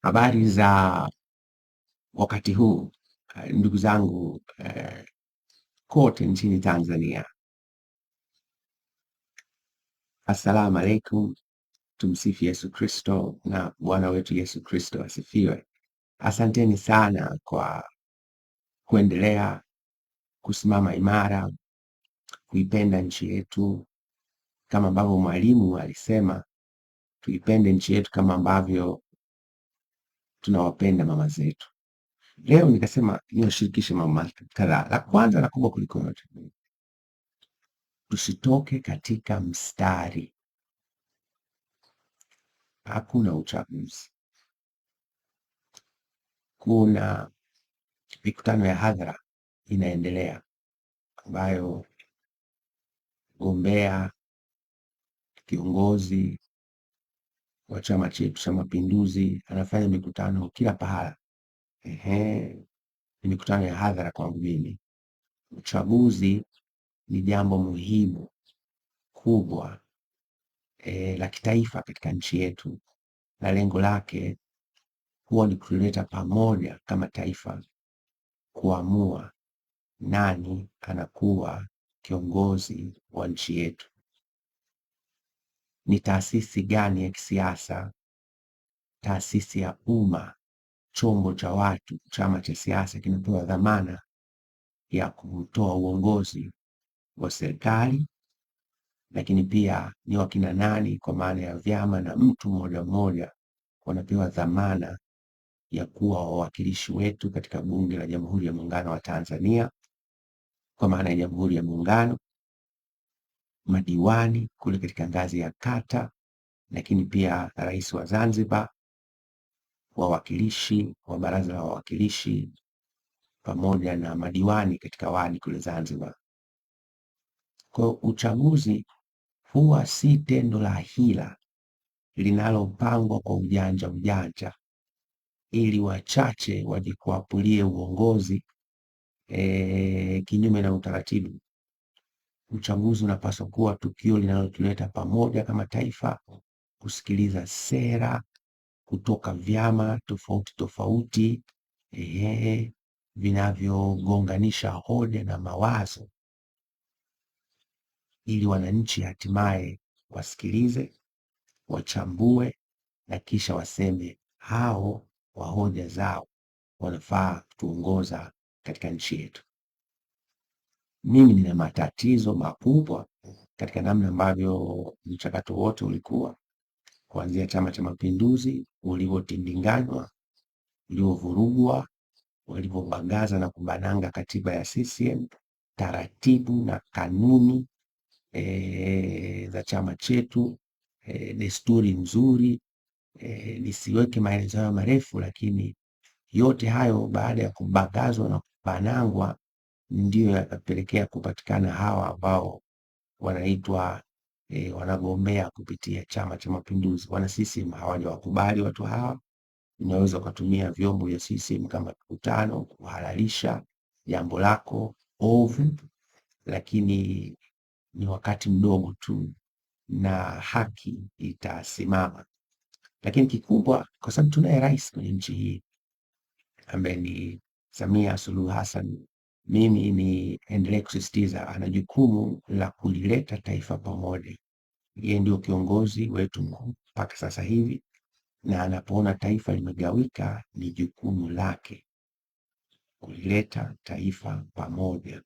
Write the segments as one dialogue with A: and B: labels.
A: Habari za wakati huu ndugu zangu kote nchini Tanzania. Assalamu alaikum, tumsifu Yesu Kristo na Bwana wetu Yesu Kristo asifiwe. Asanteni sana kwa kuendelea kusimama imara, kuipenda nchi yetu kama ambavyo Mwalimu alisema tuipende nchi yetu kama ambavyo tunawapenda mama zetu. Leo nikasema niwashirikishe mambo kadhaa. La kwanza na kubwa kuliko yote, tusitoke katika mstari. Hakuna uchaguzi. Kuna mikutano ya hadhara inaendelea ambayo gombea kiongozi wa chama chetu cha Mapinduzi anafanya mikutano kila pahala. Ni mikutano ya hadhara kwangu mimi. Uchaguzi ni jambo muhimu kubwa la kitaifa katika nchi yetu, na lengo lake huwa ni kuleta pamoja kama taifa, kuamua nani anakuwa kiongozi wa nchi yetu. Ni taasisi gani ya kisiasa, taasisi ya umma, chombo cha watu, chama cha siasa kinapewa dhamana ya kutoa uongozi wa serikali, lakini pia ni wakina nani, kwa maana ya vyama na mtu mmoja mmoja wanapewa dhamana ya kuwa wawakilishi wetu katika Bunge la Jamhuri ya Muungano wa Tanzania, kwa maana ya Jamhuri ya Muungano, madiwani kule katika ngazi ya kata, lakini pia rais wa Zanzibar, wawakilishi wa Baraza la Wawakilishi pamoja na madiwani katika wadi kule Zanzibar. Kwa uchaguzi huwa si tendo la hila linalopangwa kwa ujanja ili wachache waje kuapulie uongozi kinyume na utaratibu. Uchaguzi unapaswa kuwa tukio linalotuleta pamoja kama taifa, kusikiliza sera kutoka vyama tofauti tofauti vinavyogonganisha hoja na mawazo, ili wananchi hatimaye wasikilize, wachambue na kisha waseme hao wa hoja zao wanafaa kutuongoza katika nchi yetu. Mimi nina matatizo makubwa katika namna ambavyo mchakato wote ulikuwa, kuanzia Chama cha Mapinduzi ulivyotindinganywa, ulivyovurugwa, walivyobagaza na kubananga katiba ya CCM, taratibu na kanuni za chama chetu, desturi nzuri. Nisiweke maelezo hayo marefu, lakini yote hayo baada ya kubagazwa na kubanangwa ndio yakapelekea kupatikana hawa ambao wanaitwa wanagombea kupitia Chama cha Mapinduzi. Wana CCM hawajawakubali watu hawa. Unaweza ukatumia vyombo vya CCM kama mkutano kuhalalisha jambo lako ovu, lakini ni wakati mdogo tu na haki itasimama. Lakini kikubwa, kwa sababu tunaye rais kwenye nchi hii ambaye ni Samia Suluhu Hassan, mimi niendelee kusisitiza ana jukumu la kulileta taifa pamoja. Yeye ndio kiongozi wetu mkuu mpaka sasa hivi, na anapoona taifa limegawika ni jukumu lake kulileta taifa pamoja,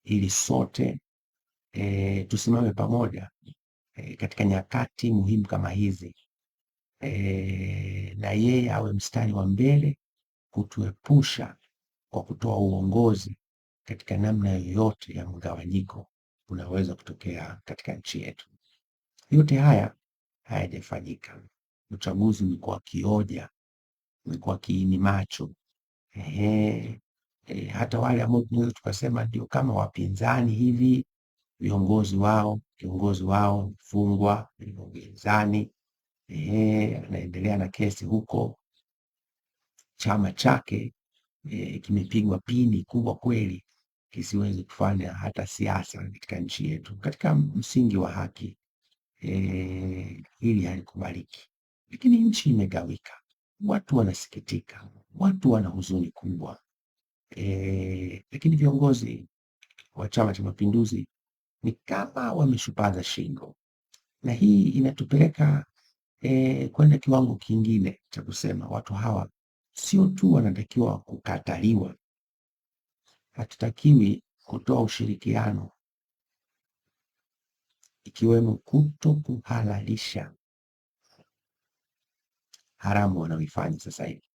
A: ili sote tusimame pamoja katika nyakati muhimu kama hizi, na yeye awe mstari wa mbele kutuepusha kwa kutoa uongozi katika namna yoyote ya mgawanyiko unaweza kutokea katika nchi yetu. Yote haya hayajafanyika. Uchaguzi umekuwa kioja, umekuwa kiini macho. Hata wale ambao tunaweza tukasema ndio kama wapinzani hivi, kiongozi wao mfungwa upinzani, anaendelea na kesi huko. Chama chake kimepigwa pini kubwa kweli, kisiwezi kufanya hata siasa katika nchi yetu katika msingi wa haki. Hili halikubaliki. lakini nchi imegawika, watu wanasikitika, watu wana huzuni kubwa. Lakini viongozi wa Chama cha Mapinduzi ni kama wameshupaza shingo, na hii inatupeleka kwenda kiwango kingine cha kusema watu hawa sio tu wanatakiwa kukataliwa, hatutakiwi kutoa ushirikiano, ikiwemo kuto kuhalalisha haramu wanaoifanya sasa hivi.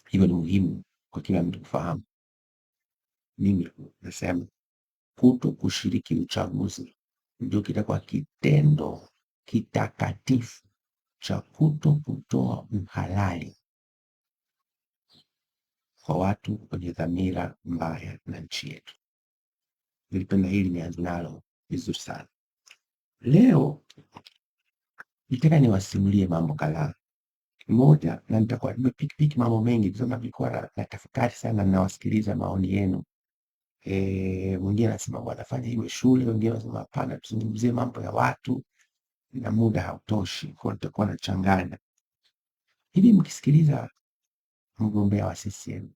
A: Hivyo ni muhimu kwa kila mtu kufahamu. Mimi nasema kuto kushiriki uchaguzi ndio kitakuwa kitendo kitakatifu cha kuto kutoa uhalali kwa watu wenye dhamira mbaya na nchi yetu. Nilipenda hili nianze nalo vizuri sana. Leo nitaka niwasimulie mambo kadhaa. Moja, na nitakuwa nimepikipiki mambo mengi kwa sababu nilikuwa na tafakari sana, nawasikiliza maoni yenu. Mwingine anasema bwana fanya iwe shule, wengine wanasema hapana, tuzungumzie mambo ya watu, na muda hautoshi, kwa nitakuwa nachanganya. Hivi mkisikiliza mgombea wa CCM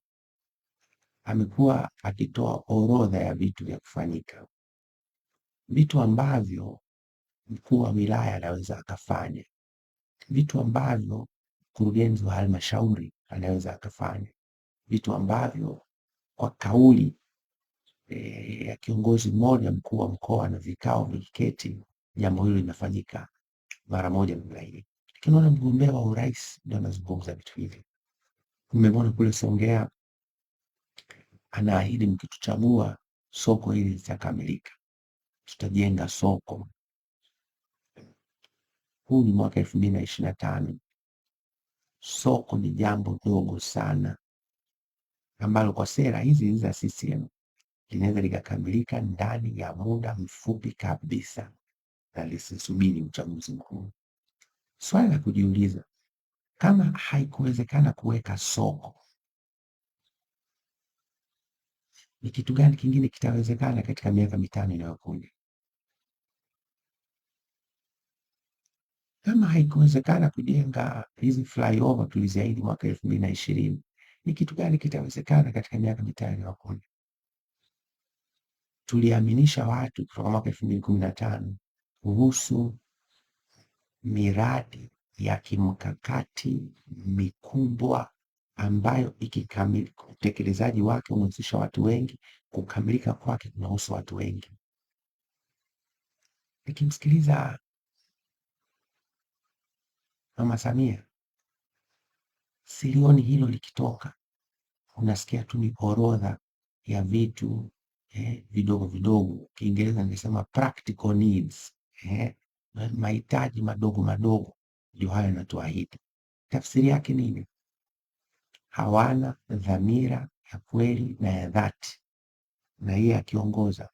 A: amekuwa akitoa orodha ya vitu vya kufanyika, vitu ambavyo mkuu wa wilaya anaweza akafanya, vitu ambavyo mkurugenzi wa halmashauri anaweza akafanya, vitu ambavyo kwa kauli ya kiongozi mmoja, mkuu wa mkoa, na vikao vikiketi, jambo hilo linafanyika mara moja bila hili. Tunaona mgombea wa urais ndio anazungumza vitu hivi. Mmemwona kule Songea anaahidi mkituchagua soko hili litakamilika, tutajenga soko. Huu ni mwaka 2025. Soko ni jambo dogo sana ambalo kwa sera hizi za CCM linaweza likakamilika ndani ya muda mfupi kabisa na lisisubiri uchaguzi mkuu. Swali la kujiuliza, kama haikuwezekana kuweka soko, ni kitu gani kingine kitawezekana katika miaka mitano inayokuja? Kama haikuwezekana kujenga hizi flyover tuliziahidi mwaka 2020, ni kitu gani kitawezekana katika miaka mitano inayokuja? Tuliaminisha watu kutoka mwaka 2015 kuhusu miradi ya kimkakati mikubwa ambayo ikikamilika, utekelezaji wake unahusisha watu wengi, kukamilika kwake kunahusu watu wengi. Nikimsikiliza Mama Samia, silioni hilo likitoka. Unasikia tu ni orodha ya vitu vidogo vidogo, Kiingereza ningesema practical needs, mahitaji madogo madogo, ndio hayo yanatuahidi. Tafsiri yake nini? Hawana dhamira ya kweli na ya dhati, na yeye akiongoza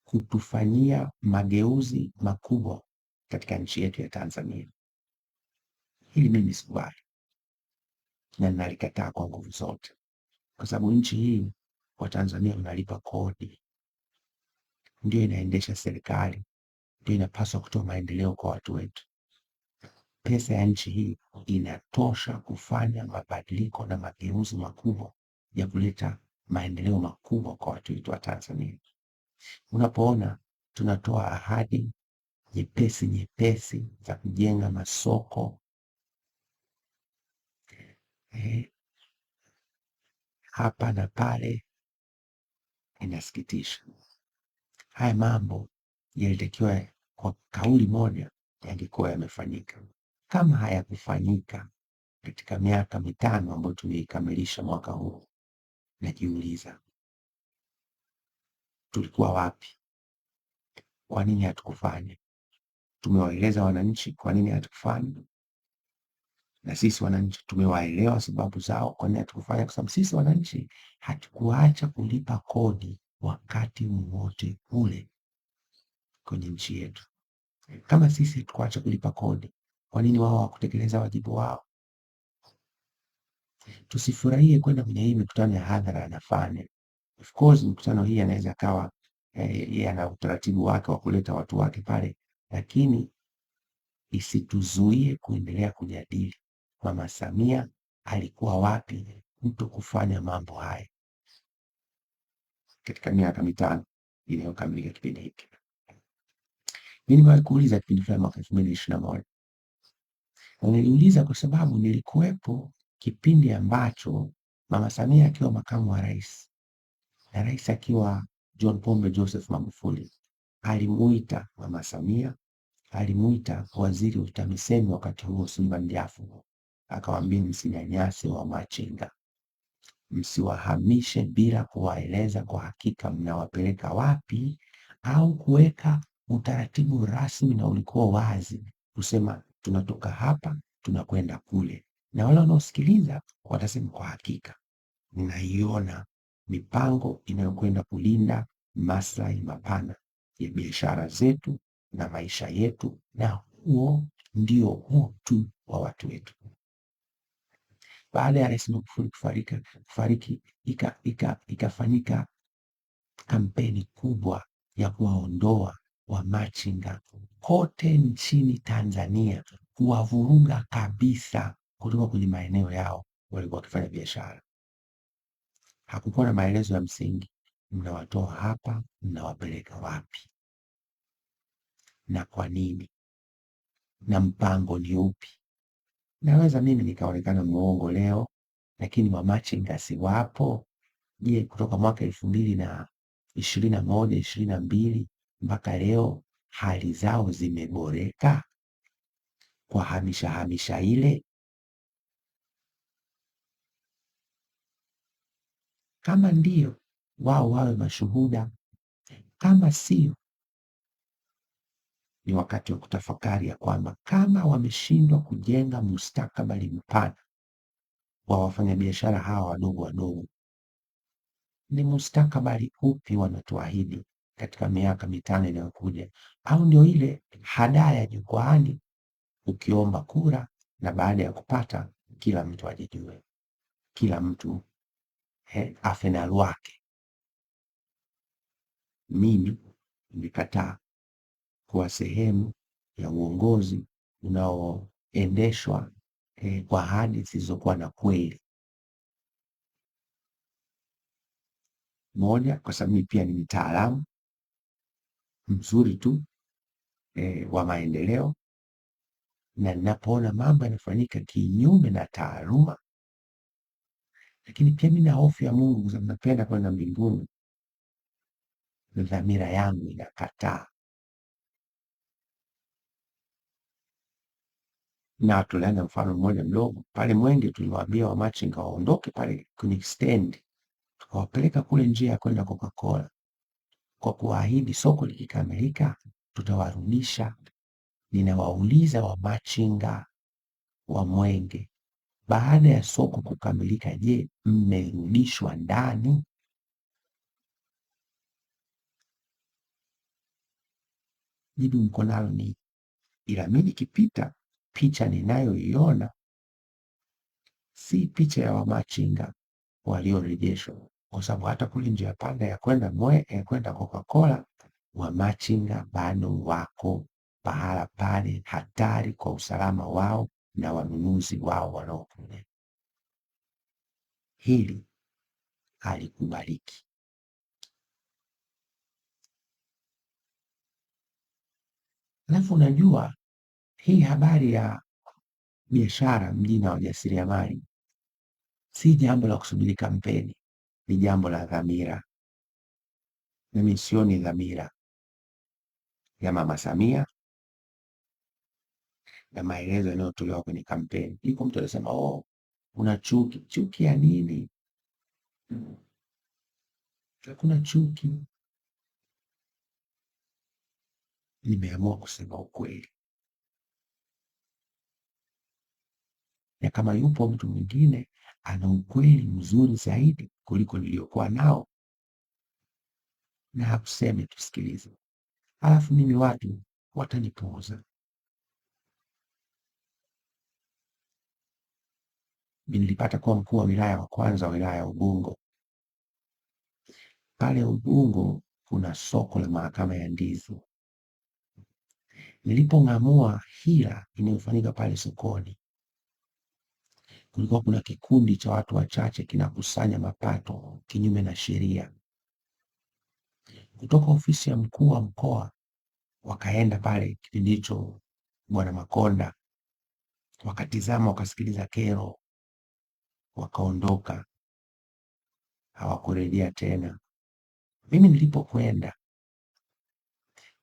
A: kutufanyia mageuzi makubwa katika nchi yetu ya Tanzania. Hili mimi sikubali na nalikataa kwa nguvu zote, kwa sababu nchi hii Watanzania wanalipa kodi, ndio inaendesha serikali, ndio inapaswa kutoa maendeleo kwa watu wetu. Pesa ya nchi hii inatosha kufanya mabadiliko na mageuzi makubwa ya kuleta maendeleo makubwa kwa watu wetu wa Tanzania. Unapoona tunatoa ahadi nyepesi nyepesi za kujenga masoko hapa na pale, inasikitisha. Haya mambo yalitakiwa kwa kauli moja yangekuwa yamefanyika. Kama hayakufanyika katika miaka mitano ambayo tumeikamilisha mwaka huu, najiuliza tulikuwa wapi? Kwa nini hatukufanya? Tumewaeleza wananchi kwa nini hatukufanya, na sisi wananchi tumewaelewa sababu zao kwa nini hatukufanya, kwa sababu sisi wananchi hatukuacha kulipa kodi wakati wowote ule kwenye nchi yetu. Kama sisi hatukuacha kulipa kodi, kwa nini wao hawakutekeleza wajibu wao? Tusifurahie kwenda kwenye hii mikutano ya hadhara anafanya. Of course mikutano hii anaweza kawa yeye ana utaratibu wake wa kuleta watu wake pale, lakini isituzuie kuendelea kujadili Mama Samia alikuwa wapi mtu kufanya mambo haya katika miaka mitano iliyokamilika kipindi hiki. Mimi nimewahi kuuliza kipindi fulani mwaka 2021, na niliuliza kwa sababu nilikuwepo kipindi ambacho Mama Samia akiwa makamu wa rais na rais akiwa John Pombe Joseph Magufuli alimuita Mama Samia, alimuita waziri wa TAMISEMI wakati huo Suleiman Jafo, akawaambia msinyanyase wamachinga, msiwahamishe bila kuwaeleza kwa hakika mnawapeleka wapi, au kuweka utaratibu rasmi na ulikuwa wazi kusema tunatoka hapa tunakwenda kule, na wale wanaosikiliza watasema kwa hakika ninaiona mipango inayokwenda kulinda maslahi mapana ya biashara zetu na maisha yetu, na huo ndio utu wa watu wetu. Baada ya Rais Magufuli kufariki, ikafanyika kampeni kubwa ya kuwaondoa wamachinga kote nchini Tanzania, kuwavuruga kabisa kutoka kwenye maeneo yao walikuwa wakifanya biashara. Hakukuwa na maelezo ya msingi, mnawatoa hapa, mnawapeleka wapi na kwa nini, na mpango ni upi? Naweza mimi nikaonekana muongo leo, lakini wamachinga si wapo? Je, kutoka mwaka 2021, 22 mpaka leo hali zao zimeboreka kwa hamisha ile? Kama ndio, wao wawe mashuhuda. Kama sio, ni wakati wa kutafakari ya kwamba kama wameshindwa kujenga mustakabali mpana wa wafanyabiashara hawa wadogo wadogo, ni mustakabali upi wanatuahidi katika miaka mitano inayokuja? Au ndio ile hadaya jukwaani, ukiomba kura na baada ya kupata kila mtu ajijue, kila mtu afe na lwake? Mimi nimekataa kuwa sehemu ya uongozi unaoendeshwa kwa ahadi zisizokuwa na kweli. Moja, kwa sababu mimi pia ni mtaalamu mzuri tu wa maendeleo, na ninapoona mambo yanafanyika kinyume na taaluma. Lakini pia mimi na hofu ya Mungu, kwa sababu napenda kwenda mbinguni, na dhamira yangu inakataa. Na tulianza mfano mmoja mdogo pale Mwenge, tuliwaambia wamachinga waondoke pale kwenye stendi, tukawapeleka kule njia ya kwenda Coca-Cola kwa kuahidi soko likikamilika tutawarudisha. Ninawauliza wamachinga wa Mwenge, baada ya soko kukamilika, je, mmerudishwa ndani? Jibu mko nalo ni ila mimi nikipita, picha ninayoiona si picha ya wamachinga waliorejeshwa, kwa sababu hata kule njia panda ya kwenda Coca-Cola, wamachinga bado wako pahala pale, hatari kwa usalama wao na wanunuzi wao wanaokuja. Hili halikubaliki. Alafu unajua hii habari ya biashara mjini na wajasiriamali si jambo la kusubiri kampeni, ni jambo la dhamira. Mimi sioni dhamira ya Mama Samia na maelezo yanayotolewa kwenye kampeni. Iko mtu anasema una chuki. Chuki ya nini? Hakuna chuki. Nimeamua kusema ukweli, na kama yupo mtu mwingine ana ukweli mzuri zaidi kuliko niliokuwa nao, na hakuseme tusikilize, alafu mimi watu watanipuuza. Nilipata kuwa mkuu wa wilaya wa kwanza wa wilaya ya Ubungo. Pale Ubungo kuna soko la Mahakama ya Ndizi. Nilipong'amua hila inayofanyika pale sokoni, kulikuwa kuna kikundi cha watu wachache kinakusanya mapato kinyume na sheria. Kutoka ofisi ya mkuu wa mkoa wakaenda pale kipindi hicho Bwana Makonda, wakatizama, wakasikiliza kero, wakaondoka, hawakurejea tena. Mimi nilipokwenda,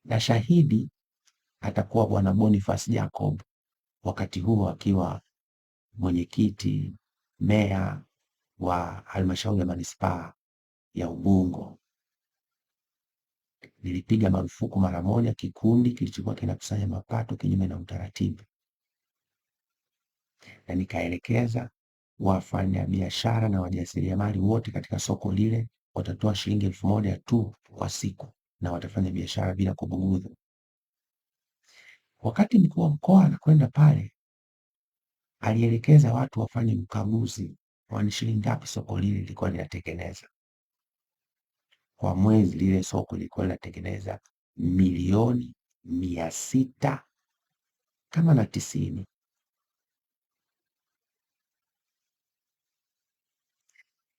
A: na shahidi atakuwa Bwana Boniface Jacob, wakati huo akiwa mwenyekiti meya wa halmashauri ya manispaa ya Ubungo. Nilipiga marufuku mara moja kikundi kilichokuwa kinakusanya mapato kinyume na utaratibu, na nikaelekeza wafanyabiashara na wajasiriamali wote katika soko lile watatoa shilingi 1,000 tu kwa siku na watafanya biashara bila kubugudhi. Wakati mkuu wa mkoa anakwenda pale, alielekeza watu wafanye ukaguzi wa ni shilingi ngapi soko lile lilikuwa linatengeneza. Kwa mwezi lile soko lilikuwa linatengeneza milioni 690.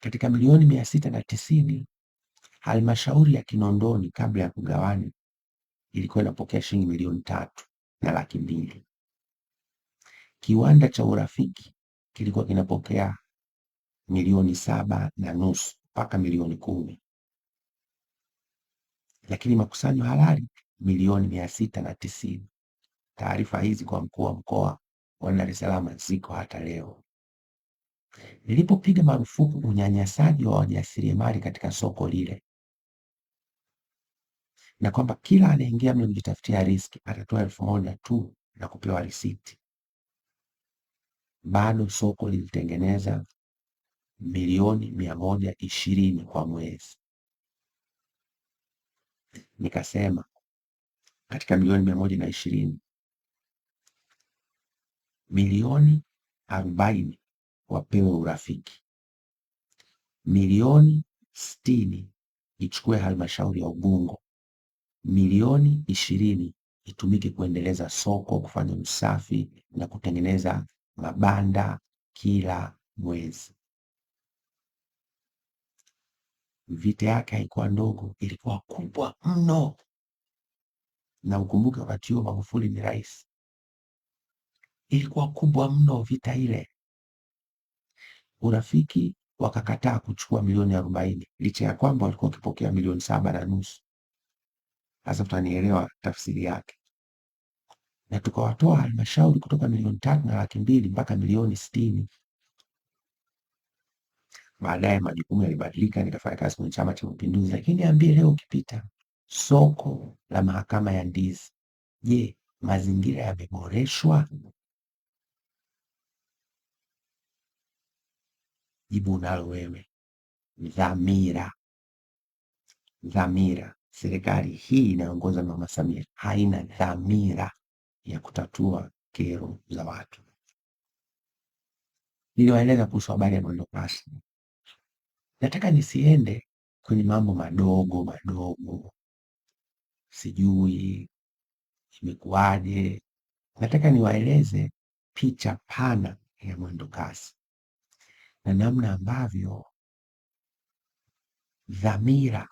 A: Katika milioni 690, halmashauri ya Kinondoni kabla ya kugawani ilikuwa inapokea shilingi milioni 3,200,000. Kiwanda cha Urafiki kilikuwa kinapokea milioni 7.5 mpaka milioni 10, lakini makusanyo halali milioni 690. Taarifa hizi kwa mkuu wa mkoa wa Dar es Salaam ziko hata leo. Nilipopiga marufuku unyanyasaji wa wajasiriamali katika soko lile, na kwamba kila anaingia mle kujitafutia riski atatoa 1,000 tu na kupewa risiti, bado soko lilitengeneza milioni 120 kwa mwezi. Nikasema katika milioni 120, milioni 40 wapewe Urafiki, milioni 60 ichukue halmashauri ya Ubungo, milioni 20 itumike kuendeleza soko, kufanya usafi na kutengeneza mabanda kila mwezi. Vita yake haikuwa ndogo, ilikuwa kubwa mno. Na ukumbuke wakati huo Magufuli ni rais. Ilikuwa kubwa mno vita ile. Urafiki wakakataa kuchukua milioni 40 licha ya kwamba walikuwa wakipokea milioni 7.5. Sasa utanielewa tafsiri yake. Na tukawatoa halmashauri kutoka milioni 3,200,000 mpaka milioni 60. Baadaye majukumu yalibadilika, nikafanya kazi kwenye Chama cha Mapinduzi. Lakini niambie leo, ukipita soko la Mahakama ya Ndizi, je, mazingira yameboreshwa? Jibu unalo wewe. Dhamira. Serikali hii inayoongozwa na Mama Samia haina dhamira ya kutatua kero za watu. Niliwaeleza kuhusu habari ya mwendokasi. Nataka nisiende kwenye mambo madogo, sijui imekuwaje. Nataka niwaeleze picha pana ya mwendokasi na namna ambavyo dhamira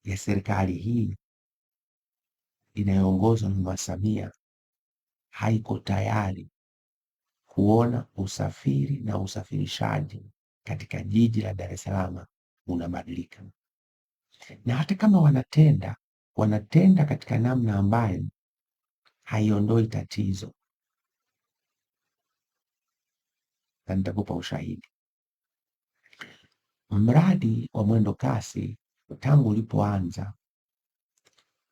A: ya serikali hii inayoongozwa na Mama Samia haiko tayari kuona usafiri na usafirishaji katika jiji la Dar es Salaam unabadilika. Na hata kama wanatenda katika namna ambayo haiondoi tatizo, na nitakupa ushahidi. Mradi wa mwendo kasi tangu ulipoanza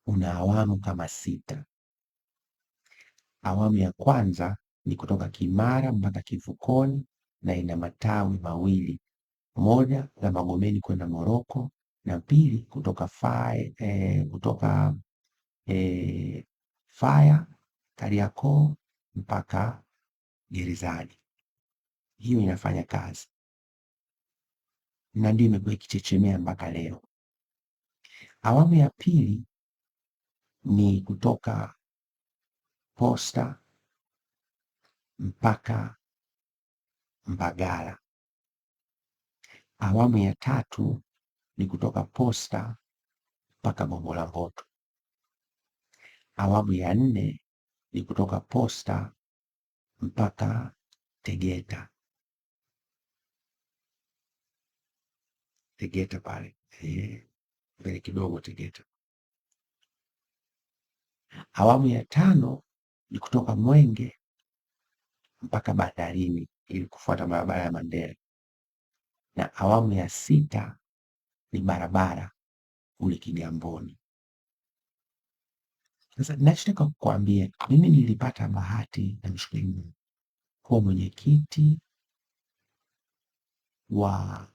A: una awamu kama 6. Awamu ya kwanza ni kutoka Kimara mpaka Kivukoni na ina matawi mawili, moja la Magomeni kwenda Moroko na pili kutoka Faya Kariakoo mpaka Gerezani. Hiyo inafanya kazi na ndio imekuwa ikichechemea mpaka leo. Awamu ya pili ni kutoka Posta mpaka Mbagala. Awamu ya tatu ni kutoka Posta mpaka Gongo la Mboto. Awamu ya nne ni kutoka Posta mpaka Tegeta. Tegeta pale mbele kidogo Tegeta. Awamu ya tano ni kutoka Mwenge mpaka bandarini ili kufuata barabara ya Mandela, na awamu ya sita ni barabara kule Kigamboni. Sasa ninachotaka kukuambia, mimi nilipata bahati na mshukuru Mungu kuwa mwenyekiti wa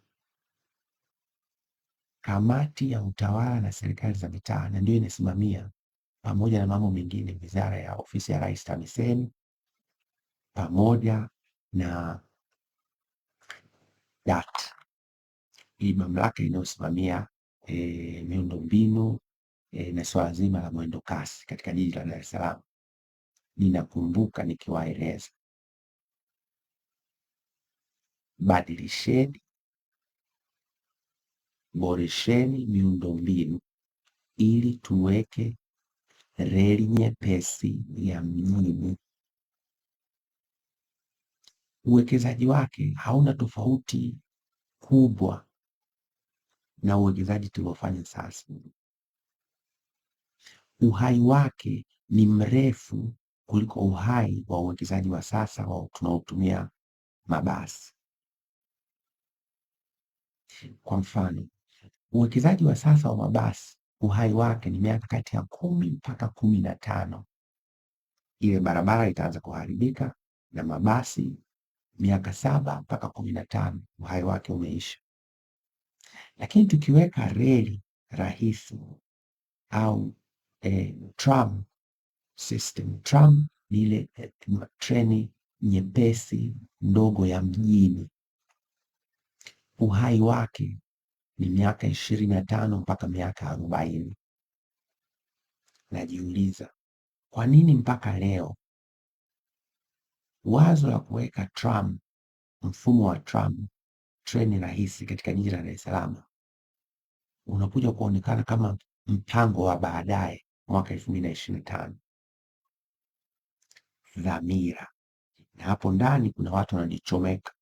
A: kamati ya utawala na serikali za mitaa, na ndio inasimamia pamoja na mambo mengine wizara ya ofisi ya Rais TAMISEMI pamoja na DART, hii mamlaka inayosimamia miundombinu na swala zima la mwendo kasi katika jiji la Dar es Salaam. Ninakumbuka nikiwaeleza, badilisheni, boresheni miundombinu ili tuweke reli nyepesi ya mjini. Uwekezaji wake hauna tofauti kubwa na uwekezaji tuliofanya sasa. Uhai wake ni mrefu kuliko uhai wa uwekezaji wa sasa wa tunaotumia mabasi. Kwa mfano, uwekezaji wa sasa wa mabasi uhai wake ni miaka kati ya 10 mpaka 15. Ile barabara itaanza kuharibika, na mabasi miaka 7 mpaka 15 uhai wake umeisha. Lakini tukiweka reli rahisi au tram system. Tram ni ile treni nyepesi ndogo ya mjini, uhai wake ni miaka 25 mpaka miaka 40. Najiuliza, kwa nini mpaka leo wazo la kuweka tram, mfumo wa tram, treni rahisi katika jiji la Dar es Salaam unakuja kuonekana kama mpango wa baadaye mwaka 2025? Dhamira. Na hapo ndani kuna watu wanajichomeka,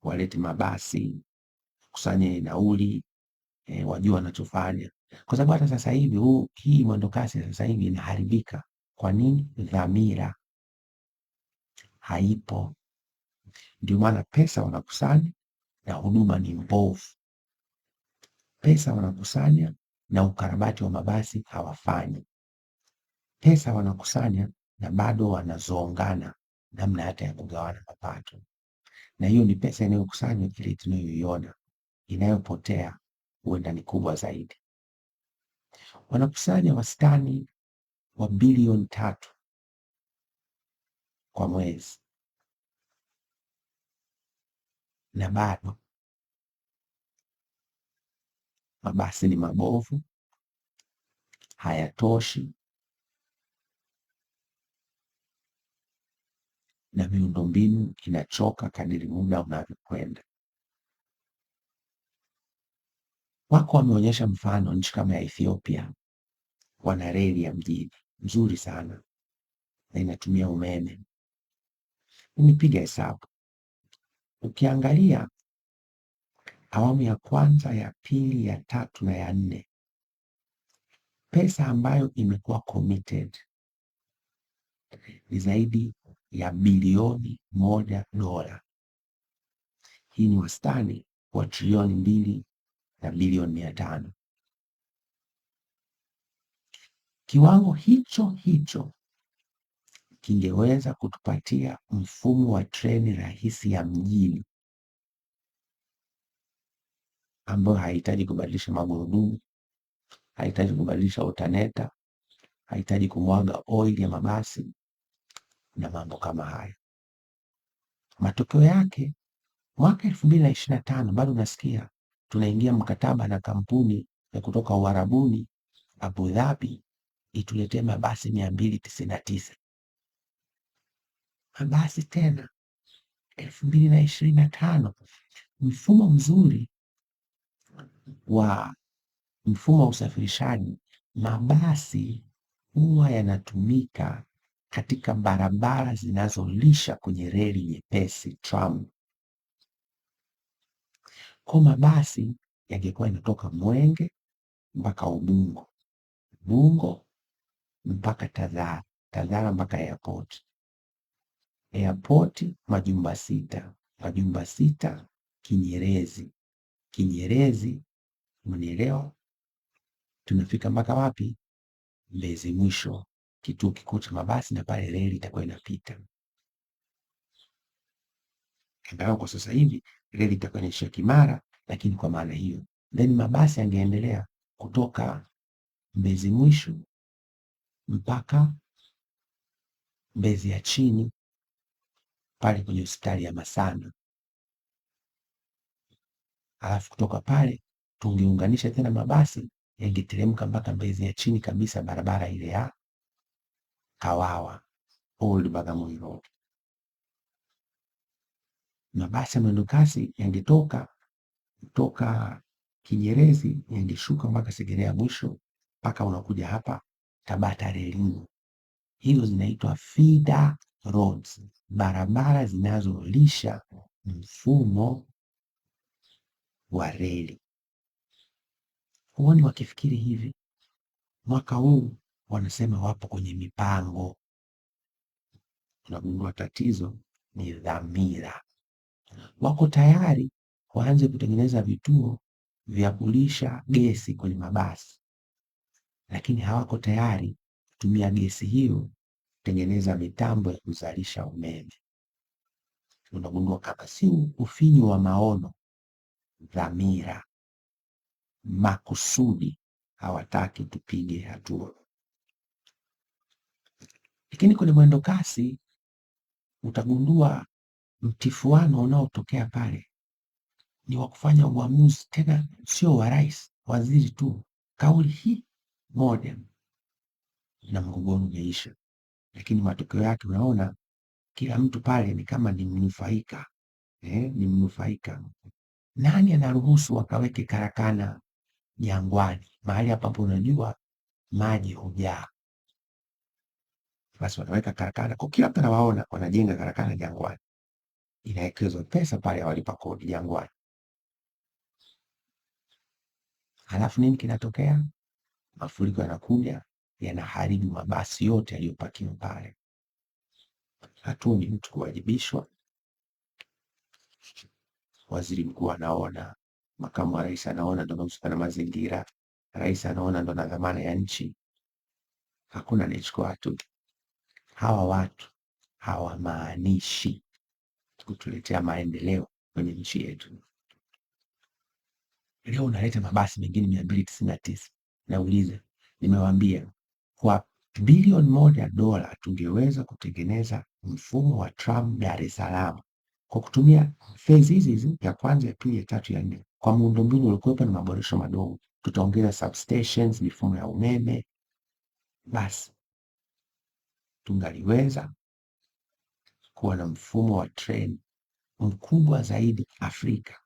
A: walete mabasi, kusanye nauli, wajua wanachofanya, kwa sababu hata sasa hivi hii mwendo kasi sasa hivi inaharibika. Kwa nini? Dhamira haipo. Ndio maana pesa wanakusanya na huduma ni mbovu. Pesa wanakusanya na ukarabati wa mabasi hawafanyi. Pesa wanakusanya na bado wanazongana namna hata ya kugawana mapato, na hiyo ni pesa inayokusanywa ile tunayoiona, inayopotea huenda ni kubwa zaidi. Wanakusanya wastani wa bilioni 3 kwa mwezi, na bado mabasi ni mabovu, hayatoshi, na miundombinu inachoka kadiri muda unavyokwenda. Wako wameonyesha mfano nchi kama ya Ethiopia, wana reli ya mjini nzuri sana na inatumia umeme. Nipiga hesabu, ukiangalia awamu ya kwanza, ya pili, ya tatu na ya 4, pesa ambayo imekuwa committed ni zaidi ya bilioni $1. Hii ni wastani wa trilioni 2 na bilioni 500. Kiwango hicho hicho kingeweza kutupatia mfumo wa treni rahisi ya mjini ambayo haihitaji kubadilisha magurudumu, haihitaji kubadilisha alternator, haihitaji kumwaga oil ya mabasi na mambo kama hayo. Matokeo yake mwaka 2025 bado nasikia tunaingia mkataba na kampuni ya kutoka Uarabuni, Abu Dhabi, ituletee mabasi 299. Mabasi tena 2025. Mfumo mzuri wa mfumo wa usafirishaji, mabasi huwa yanatumika katika barabara zinazolisha kwenye reli nyepesi, tram. Kwa mabasi yangekuwa yanatoka Mwenge mpaka Ubungo, Ubungo mpaka Tazara, Tazara mpaka airport, airport Majumba Sita, Majumba Sita Kinyerezi, Kinyerezi, unielewa, tunafika mpaka wapi? Mbezi Mwisho, kituo kikuu cha mabasi, na pale reli itakuwa inapita. Ingawa kwa sasa hivi reli itakuwa inaishia Kimara, lakini kwa maana hiyo, then mabasi yangeendelea kutoka Mbezi Mwisho mpaka Mbezi ya Chini pale kwenye hospitali ya Masana, alafu kutoka pale tungeunganisha tena mabasi yangeteremka mpaka Mbezi ya Chini kabisa, barabara ile ya Kawawa, Old Bagamoyo Road. Mabasi ya mwendokasi yangetoka kutoka Kinyerezi yangeshuka mpaka Segerea mwisho mpaka unakuja hapa Tabata relini. Hizo zinaitwa feeder roads, barabara zinazolisha mfumo wa reli. Huoni wakifikiri hivi? Mwaka huu wanasema wapo kwenye mipango. Unagundua tatizo ni dhamira. Wako tayari waanze kutengeneza vituo vya kulisha gesi kwenye mabasi, lakini hawako tayari kutumia gesi hiyo kutengeneza mitambo ya kuzalisha umeme. Unagundua kama si ufinyu wa maono, dhamira, makusudi, hawataki tupige hatua. Lakini kwenye mwendo kasi utagundua mtifuano unaotokea pale ni wa kufanya uamuzi, tena sio wa rais, waziri tu. Kauli hii moja na mgogoro umeisha, lakini matokeo yake unaona kila mtu pale ni kama ni mnufaika. Ni mnufaika. Nani anaruhusu wakaweke karakana Jangwani, mahali ambapo unajua maji hujaa? Basi wanaweka karakana kwa kila mtu anawaona, wanajenga karakana Jangwani, inawekezwa pesa pale, walipa kodi Jangwani. Halafu nini kinatokea? Mafuriko yanakuja, yanaharibu mabasi yote yaliyopakiwa pale. Hatuni mtu kuwajibishwa. Waziri mkuu anaona, makamu wa rais anaona, ndo anahusika na mazingira, rais anaona ndo na dhamana ya nchi. Hakuna anayechukua hatua. Hawa watu hawamaanishi kutuletea maendeleo kwenye nchi yetu. Leo unaleta mabasi mengine 299. Nauliza, nimewaambia kwa bilioni $1 tungeweza kutengeneza mfumo wa tram Dar es Salaam kwa kutumia fezi hizi ya kwanza, ya pili, ya tatu, ya nne, kwa muundombinu uliokuwepo na maboresho madogo. Tutaongeza substations, mifumo ya umeme, basi tungaliweza kuwa na mfumo wa treni mkubwa zaidi Afrika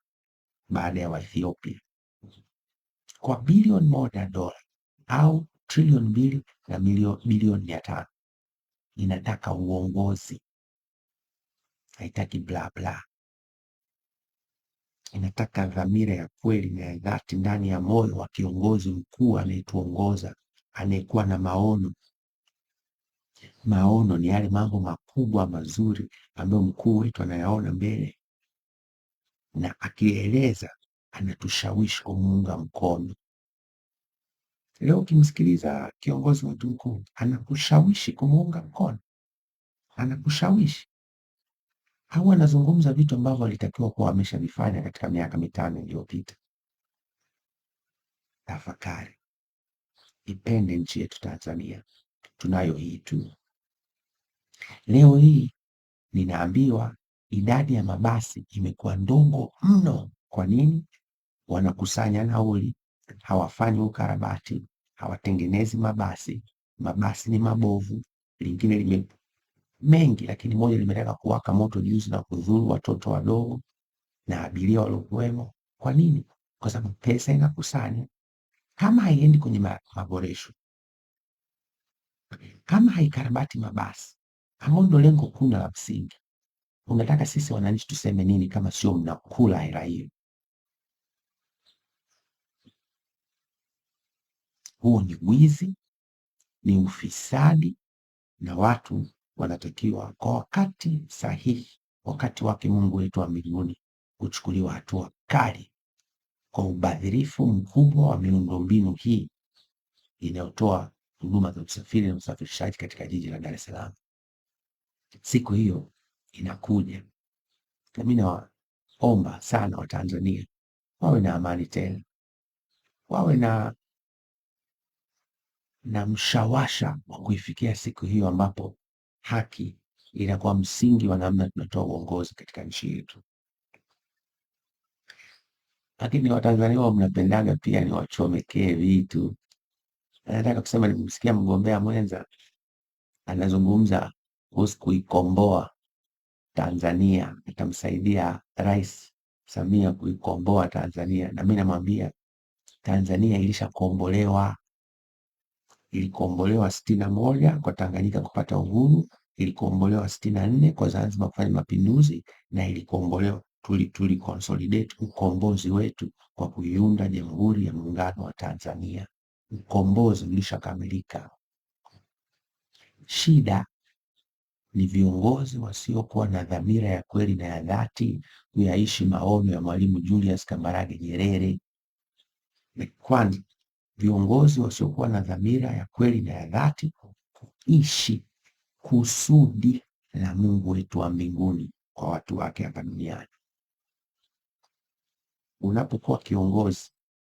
A: baada ya Ethiopia kwa bilioni $1 au trilioni 2 na bilioni 500. Inataka uongozi, haitaki bla bla. Inataka dhamira ya kweli na ya dhati ndani ya moyo wa kiongozi mkuu anayetuongoza, anayekuwa na maono. Maono ni yale mambo makubwa mazuri ambayo mkuu wetu anayaona mbele, na akieleza anatushawishi kumuunga mkono. Leo ukimsikiliza kiongozi wetu mkuu, anakushawishi kumuunga mkono, anakushawishi au anazungumza vitu ambavyo alitakiwa kuwa ameshavifanya katika miaka 5 iliyopita. Tafakari, ipende nchi yetu Tanzania, tunayo hii tu. Leo hii ninaambiwa idadi ya mabasi imekuwa ndogo mno. Kwa nini? Wanakusanya nauli, hawafanyi ukarabati, hawatengenezi mabasi, mabasi ni mabovu, lingine mengi, lakini moja limetaka kuwaka moto juzi na kudhuru watoto wadogo na abiria waliokuwemo. Kwa nini? Kwa sababu pesa inakusanywa, kama haiendi kwenye maboresho, kama haikarabati mabasi, ambao ndio lengo kuu la msingi, unataka sisi wananchi tuseme nini kama sio mnakula hela hiyo? Huo ni wizi, ni ufisadi, na watu wanatakiwa kwa wakati sahihi, wakati wake Mungu wetu wa mbinguni, kuchukuliwa hatua kali kwa ubadhirifu mkubwa wa miundombinu hii inayotoa huduma za usafiri na usafirishaji katika jiji la Dar es Salaam. Siku hiyo inakuja, na mimi nawaomba sana Watanzania wawe na amani tena, wawe na mshawasha wa kuifikia siku hiyo ambapo haki inakuwa msingi wa namna tunatoa uongozi katika nchi yetu. Lakini Watanzania wao mnapendaga pia ni wachomekee vitu. Nataka kusema, nimemsikia mgombea mwenza anazungumza kuhusu kuikomboa Tanzania, atamsaidia Rais Samia kuikomboa Tanzania, na mimi namwambia Tanzania ilishakombolewa. Ilikombolewa 61 kwa Tanganyika kupata uhuru, ilikombolewa 64 kwa Zanzibar kufanya mapinduzi, na ilikombolewa tuli consolidate ukombozi wetu kwa kuiunda Jamhuri ya Muungano wa Tanzania. Ukombozi ulishakamilika. Shida ni viongozi wasiokuwa na dhamira ya kweli na ya dhati kuyaishi maono ya Mwalimu Julius Kambarage Nyerere. Kwanza, viongozi wasiokuwa na dhamira ya kweli na ya dhati kuishi kusudi la Mungu wetu wa mbinguni kwa watu wake hapa duniani. Unapokuwa kiongozi,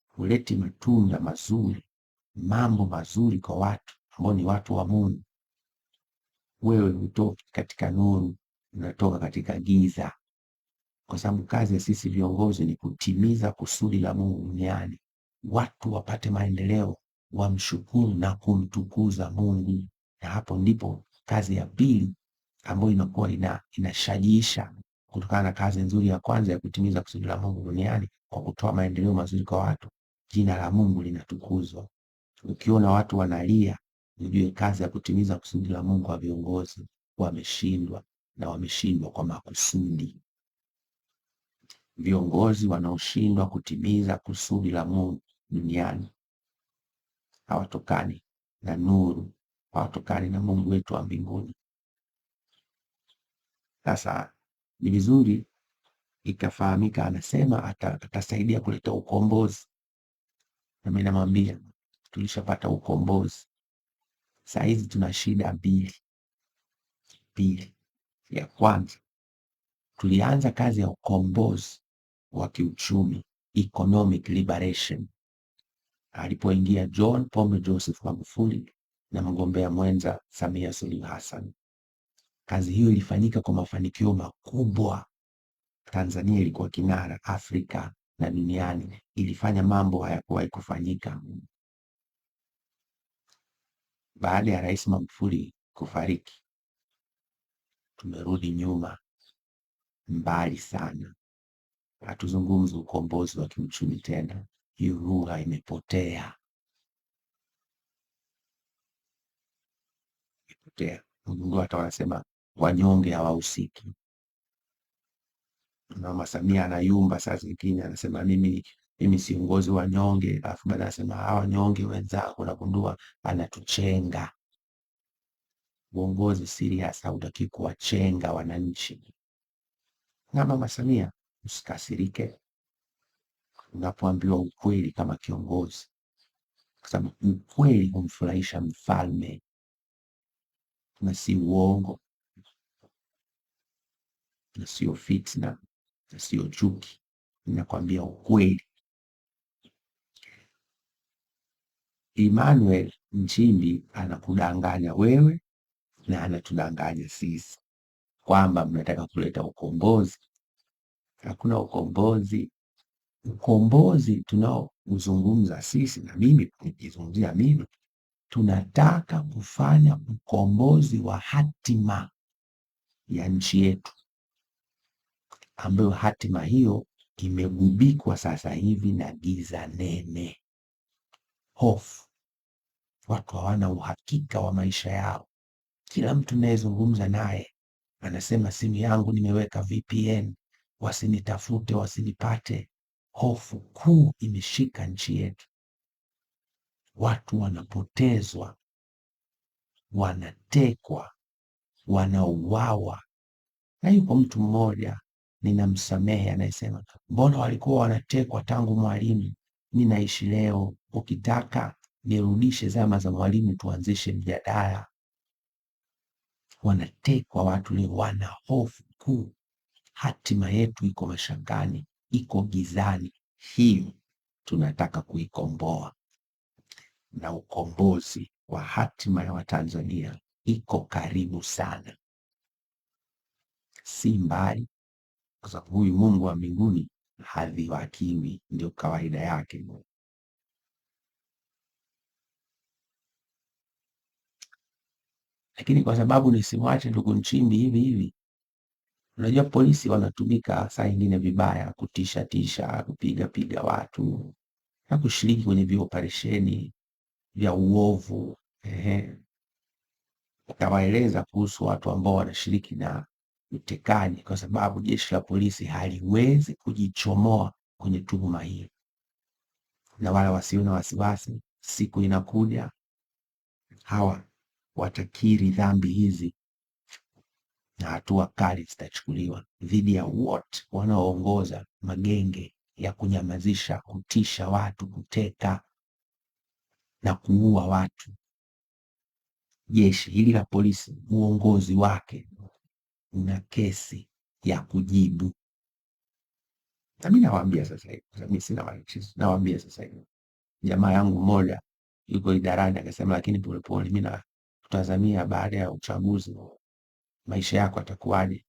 A: huleti matunda mazuri, mambo mazuri kwa watu ambao ni watu wa Mungu. Wewe hutoki katika nuru, unatoka katika giza, kwa sababu kazi ya sisi viongozi ni kutimiza kusudi la Mungu duniani, watu wapate maendeleo, wamshukuru na kumtukuza Mungu. Na hapo ndipo kazi ya pili ambayo inakuwa inashajiisha kutokana na kazi nzuri ya kwanza ya kutimiza kusudi la Mungu duniani kwa kutoa maendeleo mazuri kwa watu, jina la Mungu linatukuzwa. Ukiona watu wanalia, ujue kazi ya kutimiza kusudi la Mungu wa viongozi wameshindwa, na wameshindwa kwa makusudi. Viongozi wanaoshindwa kutimiza kusudi la Mungu duniani hawatokani na nuru, hawatokani na Mungu wetu wa mbinguni. Sasa ni vizuri ikafahamika, anasema atasaidia kuleta ukombozi, na mimi namwambia tulishapata ukombozi. Saa hizi tuna shida mbili. Ya kwanza, tulianza kazi ya ukombozi wa kiuchumi, economic liberation, alipoingia John Pombe Joseph Magufuli na mgombea mwenza Samia Suluhu Hassan. Kazi hiyo ilifanyika kwa mafanikio makubwa. Tanzania ilikuwa kinara Afrika na duniani, ilifanya mambo hayakuwahi kufanyika. Baada ya Rais Magufuli kufariki, tumerudi nyuma mbali sana. Hatuzungumzi ukombozi wa kiuchumi tena, hiyo lugha imepotea. Mungu hata wanasema wanyonge hawahusiki. Mama Samia anayumba saa zingine, anasema mimi siongozi wanyonge, alafu baada anasema hawa wanyonge wenzangu, nagundua anatuchenga. Uongozi serious hautaki kuwachenga wananchi. Na Mama Samia, usikasirike unapoambiwa ukweli kama kiongozi, kwa sababu ukweli humfurahisha mfalme na si uongo, na sio fitna, na sio chuki. Ninakwambia ukweli. Emmanuel Nchimbi anakudanganya wewe na anatudanganya sisi kwamba mnataka kuleta ukombozi. Hakuna ukombozi. Ukombozi tunaozungumza sisi, na mimi nikizungumzia mimi, tunataka kufanya ukombozi wa hatima ya nchi yetu, ambayo hatima hiyo imegubikwa sasa hivi na giza nene, hofu. Watu hawana uhakika wa maisha yao. Kila mtu nayezungumza naye anasema simu yangu nimeweka VPN, wasinitafute, wasinipate. Hofu kuu imeshika nchi yetu. Watu wanapotezwa, wanatekwa, wanauawa. Na yuko mtu mmoja ninamsamehe, anayesema mbona walikuwa wanatekwa tangu Mwalimu, mimi naishi leo, ukitaka nirudishe zama za Mwalimu tuanzishe mjadala. Wanatekwa watu leo, wana hofu kuu. Hatima yetu iko mashakani, iko gizani. Hiyo tunataka kuikomboa, na ukombozi wa hatima ya Watanzania iko karibu sana, si mbali, kwa sababu huyu Mungu wa mbinguni hadhihakiwi, ndio kawaida yake. Lakini kwa sababu nisimwache ndugu Nchimbi hivi hivi, unajua polisi wanatumika saa ingine vibaya, kutisha tisha, kupiga piga watu na kushiriki kwenye vioperesheni vya uovu. Nitawaeleza kuhusu watu ambao wanashiriki na utekaji, kwa sababu jeshi la polisi haliwezi kujichomoa kwenye tuhuma hii. Na wala wasio na wasiwasi, siku inakuja hawa watakiri dhambi hizi na hatua kali zitachukuliwa dhidi ya wote wanaoongoza magenge ya kunyamazisha, kutisha watu, kuteka na kuua watu. Jeshi hili la polisi, uongozi wake una kesi ya kujibu. Na mimi nawaambia sasa hivi, kwa sababu mimi sina matatizo, nawaambia sasa hivi. Jamaa yangu mmoja yuko idarani akasema, lakini Polepole, mimi natazamia baada ya uchaguzi maisha yako atakuwaje?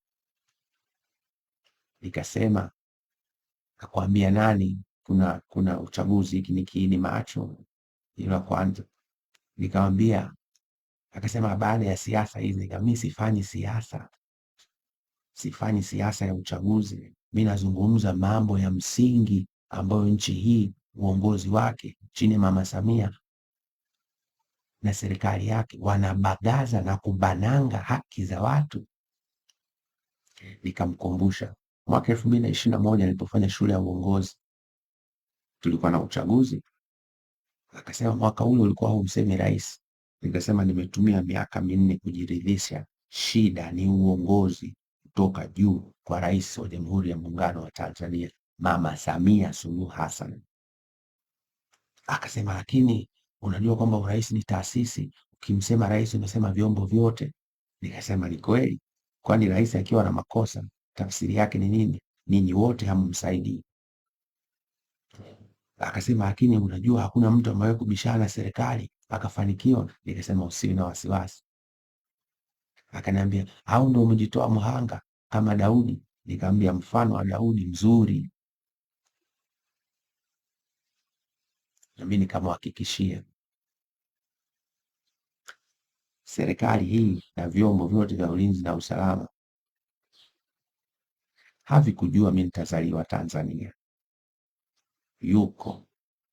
A: Nikasema, nakwambia nani? Kuna uchaguzi, hiki ni kiini macho. Hilo la kwanza. Nikamwambia, akasema baada ya siasa hizi. Nikamwambia sifanyi siasa ya uchaguzi. Mimi nazungumza mambo ya msingi ambayo nchi hii uongozi wake chini ya Mama Samia na serikali yake wanabagaza na kubananga haki za watu. Nikamkumbusha mwaka 2021 nilipofanya shule ya uongozi tulikuwa na uchaguzi. Akasema mwaka ule ulikuwa humsemi rais. Nikasema nimetumia miaka 4 kujiridhisha, shida ni uongozi kutoka juu kwa Rais wa Jamhuri ya Muungano wa Tanzania Mama Samia Suluhu Hassan. Akasema lakini unajua kwamba urais ni taasisi, ukimsema rais unasema vyombo vyote. Nikasema ni kweli, kwani rais akiwa na makosa tafsiri yake ni nini? Ninyi wote hammsaidii. Akasema lakini unajua hakuna mtu ambaye kubishana na serikali akafanikiwa. Nikasema usiwe na wasiwasi. Akaniambia au ndio umejitoa mhanga kama Daudi? Nikamwambia mfano wa Daudi mzuri. Na mimi nikamhakikishia serikali hii na vyombo vyote vya ulinzi na usalama havikujua mimi nitazaliwa Tanzania. Yuko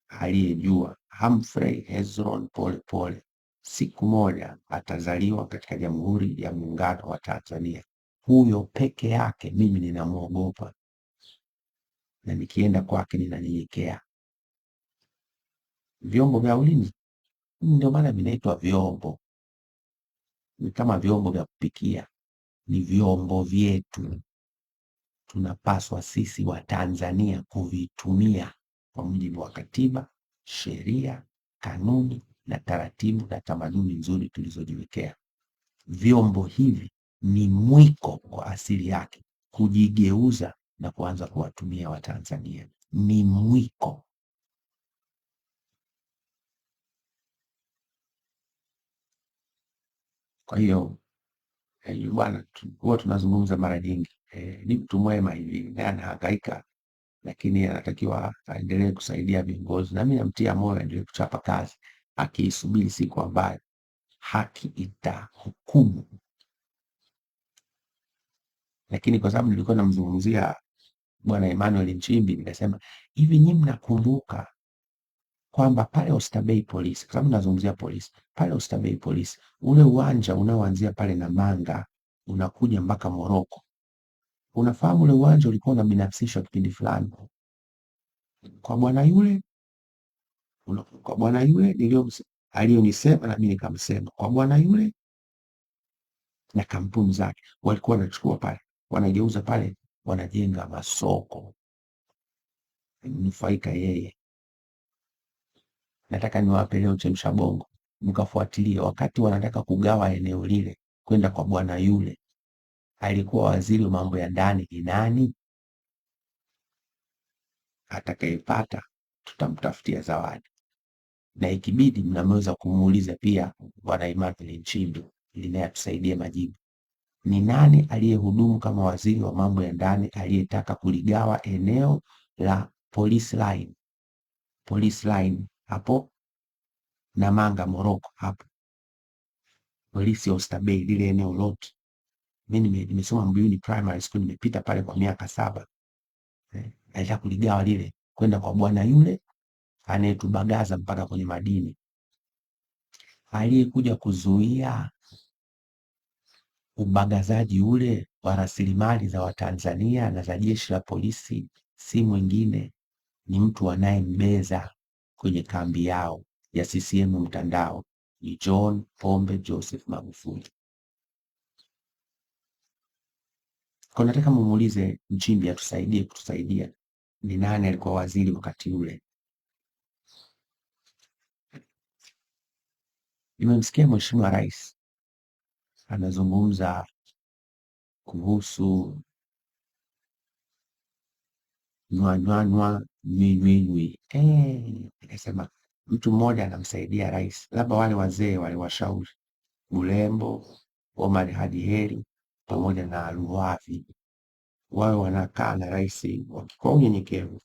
A: aliyejua, Humphrey Hezron Polepole siku moja atazaliwa katika Jamhuri ya Muungano wa Tanzania. Huyo peke yake mimi ninamwogopa, na nikienda kwake ninanyenyekea. Vyombo vya ulinzi ndio maana vinaitwa vyombo, ni kama vyombo vya kupikia, ni vyombo vyetu. Tunapaswa sisi wa Tanzania kuvitumia kwa mujibu wa katiba, sheria, kanuni na taratibu na tamaduni nzuri tulizojiwekea. Vyombo hivi ni mwiko kwa asili yake kujigeuza na kuanza kuwatumia Watanzania, ni mwiko. Kwa hiyo bwana, huwa tunazungumza mara nyingi, ni mtu mwema hivi naye anahangaika, lakini anatakiwa aendelee kusaidia viongozi, na mimi namtia moyo aendelee kuchapa kazi. akiisubiri siku ambayo haki itahukumu. Lakini kwa sababu nilikuwa namzungumzia Bwana Emmanuel Nchimbi, nikasema hivi, nyinyi mnakumbuka kwamba pale Oysterbay Police, kwa sababu nazungumzia polisi, pale Oysterbay Police, ule uwanja unaoanzia pale Namanga unakuja mpaka Moroko, unafahamu ule uwanja ulikuwa unabinafsishwa kipindi fulani kwa bwana yule, kwa bwana yule aliyonisema na mimi nikamsema, kwa bwana yule na kampuni zake walikuwa wanachukua pale, wanageuza pale, wanajenga masoko, nufaika yeye. Nataka niwape leo chemsha bongo, mkafuatilie. Wakati wanataka kugawa eneo lile kwenda kwa bwana yule, alikuwa waziri wa mambo ya ndani ni nani? Atakayepata tutamtafutia zawadi, na ikibidi mnaweza kumuuliza pia bwana Emmanuel Nchimbi ili naye atusaidie majibu. Ni nani aliyehudumu kama waziri wa mambo ya ndani aliyetaka kuligawa eneo la police line hapo Namanga Moroko, hapo polisi ya Oysterbay, lile eneo lote. Mimi nimesoma Mbuyuni Primary School, nimepita pale kwa miaka 7. Alitaka kuligawa lile kwenda kwa bwana yule anayetubagaza mpaka kwenye madini. Aliyekuja kuzuia ubagazaji ule wa rasilimali za Watanzania na za jeshi la polisi si mwingine, ni mtu anayembeza kwenye kambi yao ya CCM mtandao, ni John Pombe Joseph Magufuli. Kwa nataka mumuulize Nchimbi atusaidie kutusaidia ni nani alikuwa waziri wakati ule. Nimemsikia Mheshimiwa Rais anazungumza kuhusu nywa nywi. Nikasema mtu mmoja anamsaidia rais, labda wale wazee waliwashauri Bulembo, Omar Hadi Heri pamoja na Luwavi wawe wanakaa na rais kwa unyenyekevu,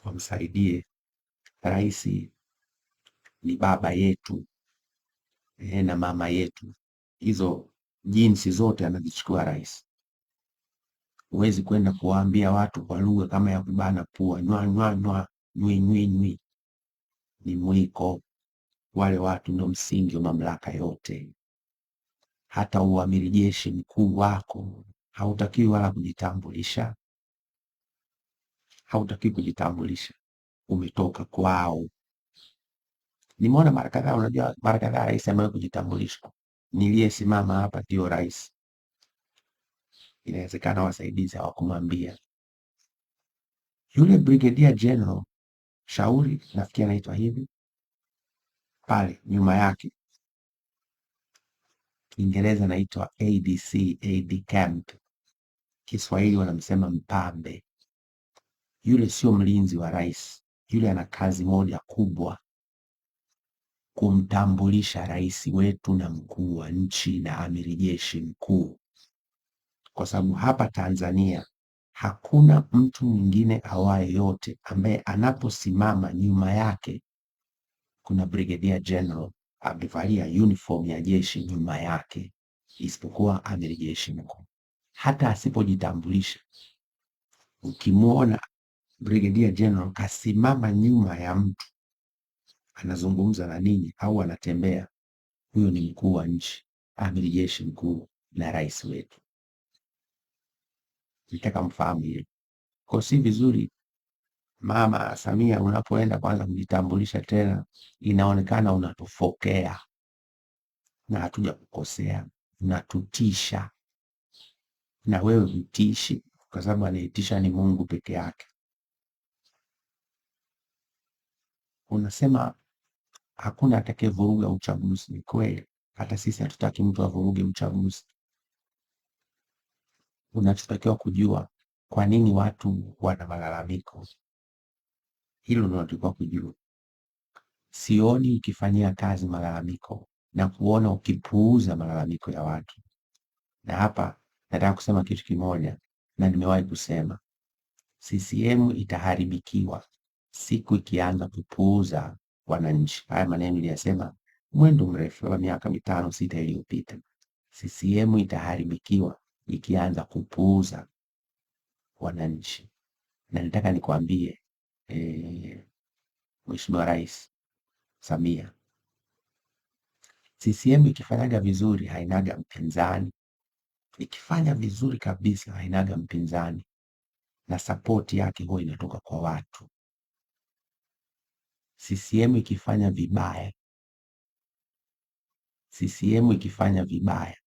A: wamsaidie. Rais ni baba yetu na mama yetu, hizo jinsi zote anazichukua rais. Huwezi kwenda kuwaambia watu kwa lugha kama ya kubana pua, nywa nywi. Ni mwiko. Wale watu ndio msingi wa mamlaka yote. Hata uamiri jeshi mkuu wako hautakiwi wala kujitambulisha, umetoka kwao. Nimeona mara kadhaa, unajua mara kadhaa rais amewahi kujitambulisha, niliyesimama hapa ndio rais. Inawezekana wasaidizi hawakumwambia. Yule Brigadier General Shauri, nafikiri anaitwa hivi, pale nyuma yake Kiingereza anaitwa ADC, AD Camp, Kiswahili wanamsema mpambe. Yule sio mlinzi wa rais, yule ana kazi moja kubwa, kumtambulisha rais wetu na mkuu wa nchi na amiri jeshi mkuu, kwa sababu hapa Tanzania hakuna mtu mwingine awaye yote ambaye anaposimama nyuma yake kuna Brigadier General amevalia uniform ya jeshi nyuma yake, isipokuwa amiri jeshi mkuu. Hata asipojitambulisha, ukimwona Brigadier General kasimama nyuma ya mtu anazungumza na nini au anatembea, huyo ni mkuu wa nchi, amiri jeshi mkuu na rais wetu. Nitaka mfahamu hilo. Kwa si vizuri Mama Samia unapoenda kwanza kujitambulisha tena inaonekana unatufokea, na hatuja kukosea, unatutisha. Na wewe utishi, kwa sababu anaitisha ni Mungu peke yake. Unasema hakuna atakayevuruga uchaguzi. Ni kweli, hata sisi hatutaki mtu avuruge uchaguzi. Unachotakiwa kujua kwa nini watu wana malalamiko, hilo ndio unatakiwa kujua. Sioni ukifanyia kazi malalamiko na kuona ukipuuza malalamiko ya watu. Na hapa nataka kusema kitu kimoja, na nimewahi kusema, CCM itaharibikiwa siku ikianza kupuuza wananchi. Haya maneno niliyasema mwendo mrefu wa miaka 5-6 iliyopita. CCM itaharibikiwa ikianza kupuuza wananchi, na nataka nikwambie Mheshimiwa Rais Samia, CCM ikifanyaga vizuri hainaga mpinzani, ikifanya vizuri kabisa hainaga mpinzani, na sapoti yake huwa inatoka kwa watu. CCM ikifanya vibaya, CCM ikifanya vibaya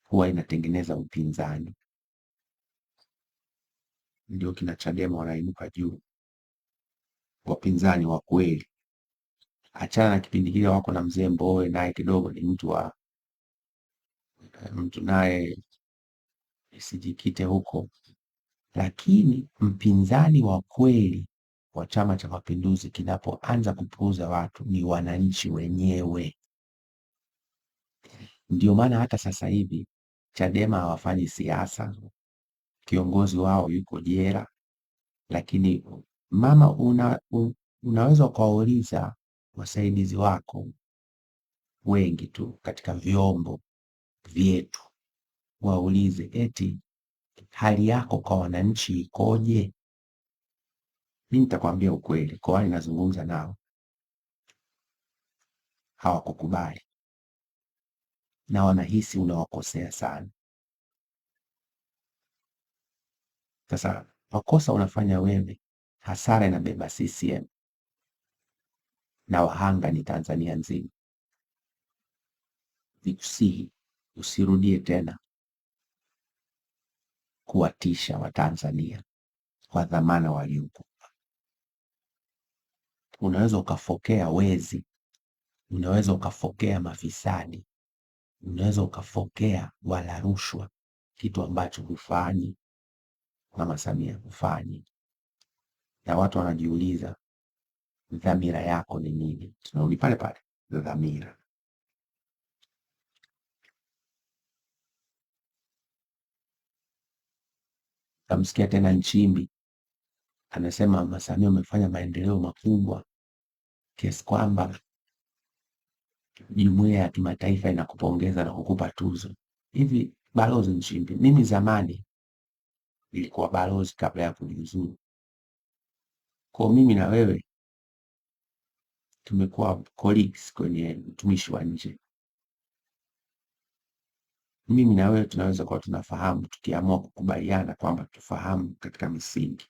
A: huwa inatengeneza upinzani, ndio kina Chadema wanainuka juu, wapinzani wa kweli. Achana na kipindi kile wako na mzee Mbowe, naye kidogo ni mtu naye isijikite huko, lakini mpinzani wa kweli wa Chama cha Mapinduzi kinapoanza kupuuza watu ni wananchi wenyewe. Ndio maana hata sasa hivi Chadema hawafanyi siasa, kiongozi wao yuko jela, lakini mama, unaweza ukawauliza wasaidizi wako wengi tu katika vyombo vyetu, waulize eti hali yako kwa wananchi ikoje? Mimi nitakwambia ukweli, kwa wale nazungumza nao hawakukubali na wanahisi unawakosea sana. Sasa makosa unafanya wewe, hasara inabeba CCM na wahanga ni Tanzania nzima. Nikusihi usirudie tena kuwatisha Watanzania kwa dhamana waliokupa. Unaweza ukafokea wezi, unaweza ukafokea mafisadi, unaweza ukafokea wala rushwa, kitu ambacho hufanyi Mama Samia, hufanyi. Na watu wanajiuliza dhamira yako ni nini? Tunarudi pale pale, dhamira. Tamsikia tena Nchimbi anasema Mama Samia umefanya maendeleo makubwa kiasi kwamba jumuiya ya kimataifa inakupongeza na kukupa tuzo. Hivi Balozi Nchimbi, mimi zamani nilikuwa balozi kabla ya kujiuzuru. Kwa mimi na wewe tumekuwa colleagues kwenye utumishi wa nje. Mimi na wewe tunaweza kuwa tunafahamu, tukiamua kukubaliana kwamba tufahamu katika misingi.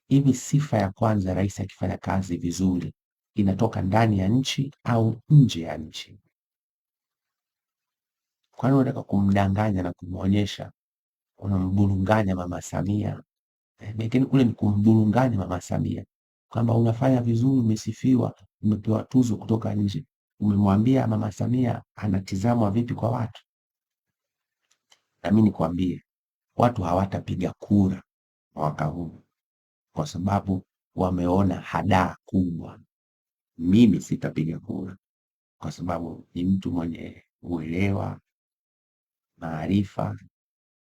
A: Hivi sifa ya kwanza rais akifanya kazi vizuri inatoka ndani ya nchi au nje ya nchi? Kwani unataka kumdanganya na kumwonyesha unamburunganya Mama Samia? Lakini kule ni kumburunganya Mama Samia kwamba unafanya vizuri, umesifiwa, umepewa tuzo kutoka nje. Umemwambia Mama Samia anatizamwa vipi kwa watu? Na mimi nikwambie, watu hawatapiga kura mwaka huu kwa sababu wameona hadaa kubwa. Mimi sitapiga kura kwa sababu ni mtu mwenye uelewa, maarifa,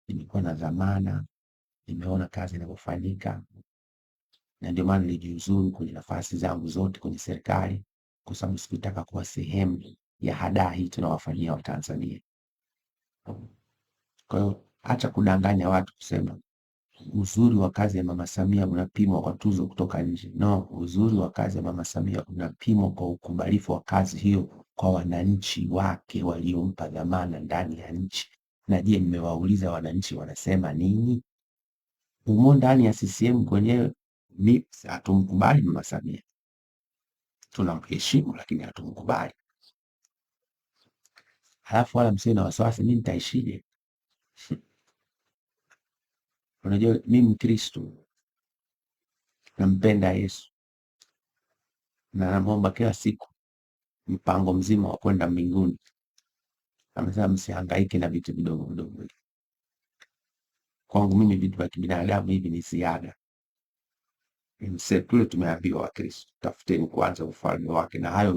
A: nimekuwa na dhamana, nimeona kazi inavyofanyika, na ndio maana nilijiuzuru kwenye nafasi zangu zote kwenye serikali, kwa sababu sikutaka kuwa sehemu ya hadaa hii tunawafanyia Watanzania. Kwa hiyo acha kudanganya watu kusema uzuri wa kazi ya Mama Samia unapimwa kwa tuzo kutoka nje. No, uzuri wa kazi ya Mama Samia unapimwa kwa ukubalifu wa kazi hiyo kwa wananchi wake waliompa dhamana ndani ya nchi. Na je, nimewauliza wananchi wanasema nini? Umo ndani ya CCM kwenyewe ni hatumkubali Mama Samia, tunamheshimu lakini hatumkubali. Halafu wala msiwe na wasiwasi, mimi nitaishije? Unajua mimi Mkristo, nampenda Yesu na namwomba kila siku mpango mzima wa kwenda mbinguni. Amesema msihangaike na vitu vidogo vidogo. Kwangu mimi vitu vya kibinadamu hivi ni ziada. Tule tumeambiwa Wakristo, tafuteni kwanza ufalme wake, na hayo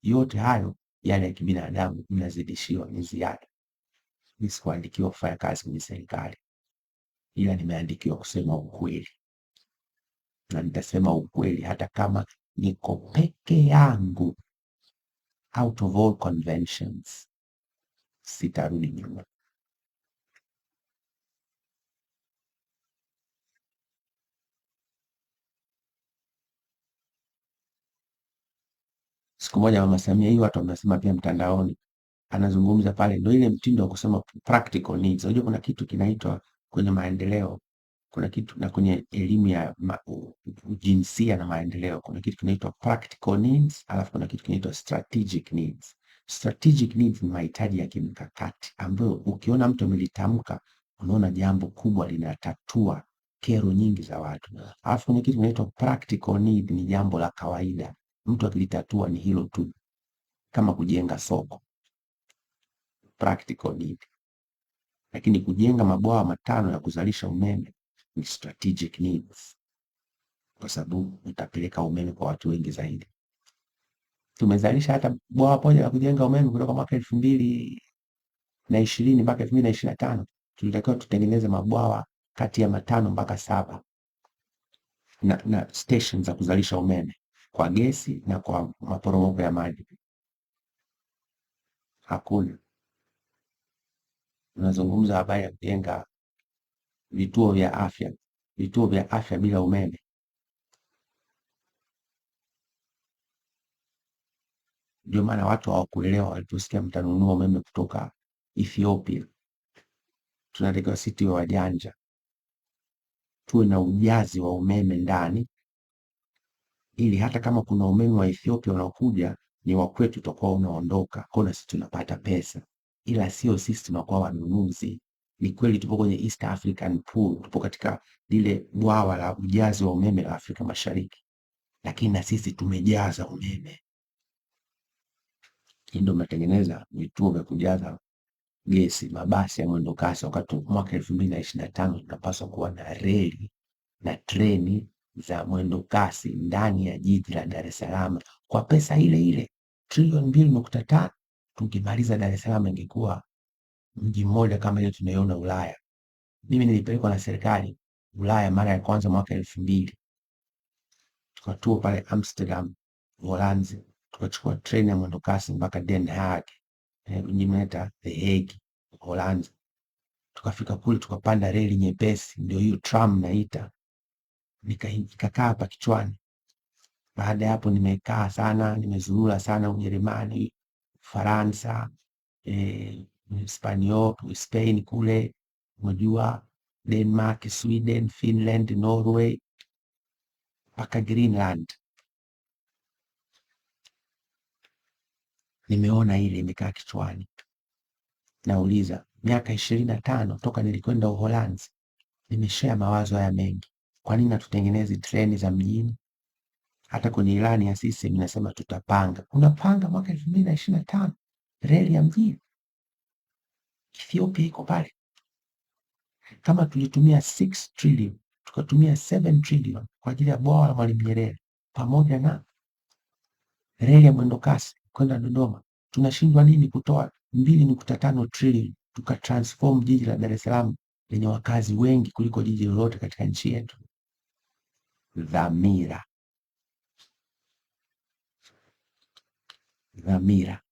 A: yote hayo yale ya kibinadamu mnazidishiwa, ni ziada. Mimi sikuandikiwa kufanya kazi kwenye serikali, ila nimeandikiwa kusema ukweli, na nitasema ukweli hata kama niko peke yangu, out of all conventions, sitarudi nyuma. Siku moja Mama Samia, hii watu wanasema pia mtandaoni, anazungumza pale, ndio ile mtindo wa kusema practical needs. Unajua kuna kitu kinaitwa kwenye maendeleo, kuna kitu na kwenye elimu ya jinsia na maendeleo, kuna kitu kinaitwa practical needs, alafu kuna kitu kinaitwa strategic needs. Strategic needs ni mahitaji ya kimkakati ambayo ukiona mtu amelitamka unaona jambo kubwa linatatua kero nyingi za watu. Alafu kuna kitu kinaitwa practical need, ni jambo la kawaida, mtu akilitatua ni hilo tu, kama kujenga soko, practical need. Lakini kujenga mabwawa matano ya kuzalisha umeme ni strategic needs, kwa sababu utapeleka umeme kwa watu wengi zaidi. Tumezalisha hata bwawa moja la kujenga umeme kutoka mwaka 2020 mpaka 2025. Tulitakiwa tutengeneze mabwawa kati ya 5 mpaka 7 na station za kuzalisha umeme kwa gesi na kwa maporomoko ya maji. Hakuna. Tunazungumza habari ya kujenga vituo vya afya, vituo vya afya bila umeme. Ndio maana watu hawakuelewa waliposikia mtanunua umeme kutoka Ethiopia. Tunatakiwa sisi tuwe wajanja, tuwe na ujazi wa umeme ndani, ili hata kama kuna umeme wa Ethiopia unaokuja ni wa kwetu, tutakuwa unaondoka, kwa sisi tunapata pesa, ila sio sisi tunakuwa wanunuzi. Ni kweli tupo kwenye East African Pool, tupo katika lile bwawa la ujazi wa umeme la Afrika Mashariki, lakini na sisi tumejaza umeme. Ndio mnatengeneza vituo vya kujaza gesi, mabasi ya mwendo kasi, wakati mwaka 2025 tunapaswa kuwa na reli na treni za mwendo kasi ndani ya jiji la Dar es Salaam kwa pesa ile ile trilioni 2.5. Tukimaliza Dar es Salaam ingekuwa mji mmoja kama ile tunaiona Ulaya. Mimi nilipelekwa na serikali Ulaya mara ya kwanza mwaka 2000, tukatua pale Amsterdam Uholanzi, tukachukua treni ya mwendo kasi mpaka Den Haag, mji mnaita The Hague Uholanzi. Tukafika kule tukapanda reli nyepesi, ndio hiyo tram naita, nikakaa hapa kichwani. Baada ya hapo nimekaa sana, nimezurura sana Ujerumani, Faransa, Hispania, Spain kule, unajua Denmark, Sweden, Finland, Norway mpaka Greenland. Nimeona ile imekaa kichwani. Nauliza, miaka 25 toka nilikwenda Uholanzi, nimeshare mawazo haya mengi. Kwa nini hatutengenezi treni za mjini? Hata kwenye ilani ya CCM inasema tutapanga. Unapanga mwaka 2025 reli ya mjini? Ethiopia iko pale. Kama tulitumia 6 trillion, tukatumia 7 trillion kwa ajili ya bwawa la Mwalimu Nyerere pamoja na reli ya mwendo kasi kwenda Dodoma, tunashindwa nini kutoa 2.5 trillion tukatransform jiji la Dar es Salaam lenye wakazi wengi kuliko jiji lolote katika nchi yetu? Dhamira. Dhamira.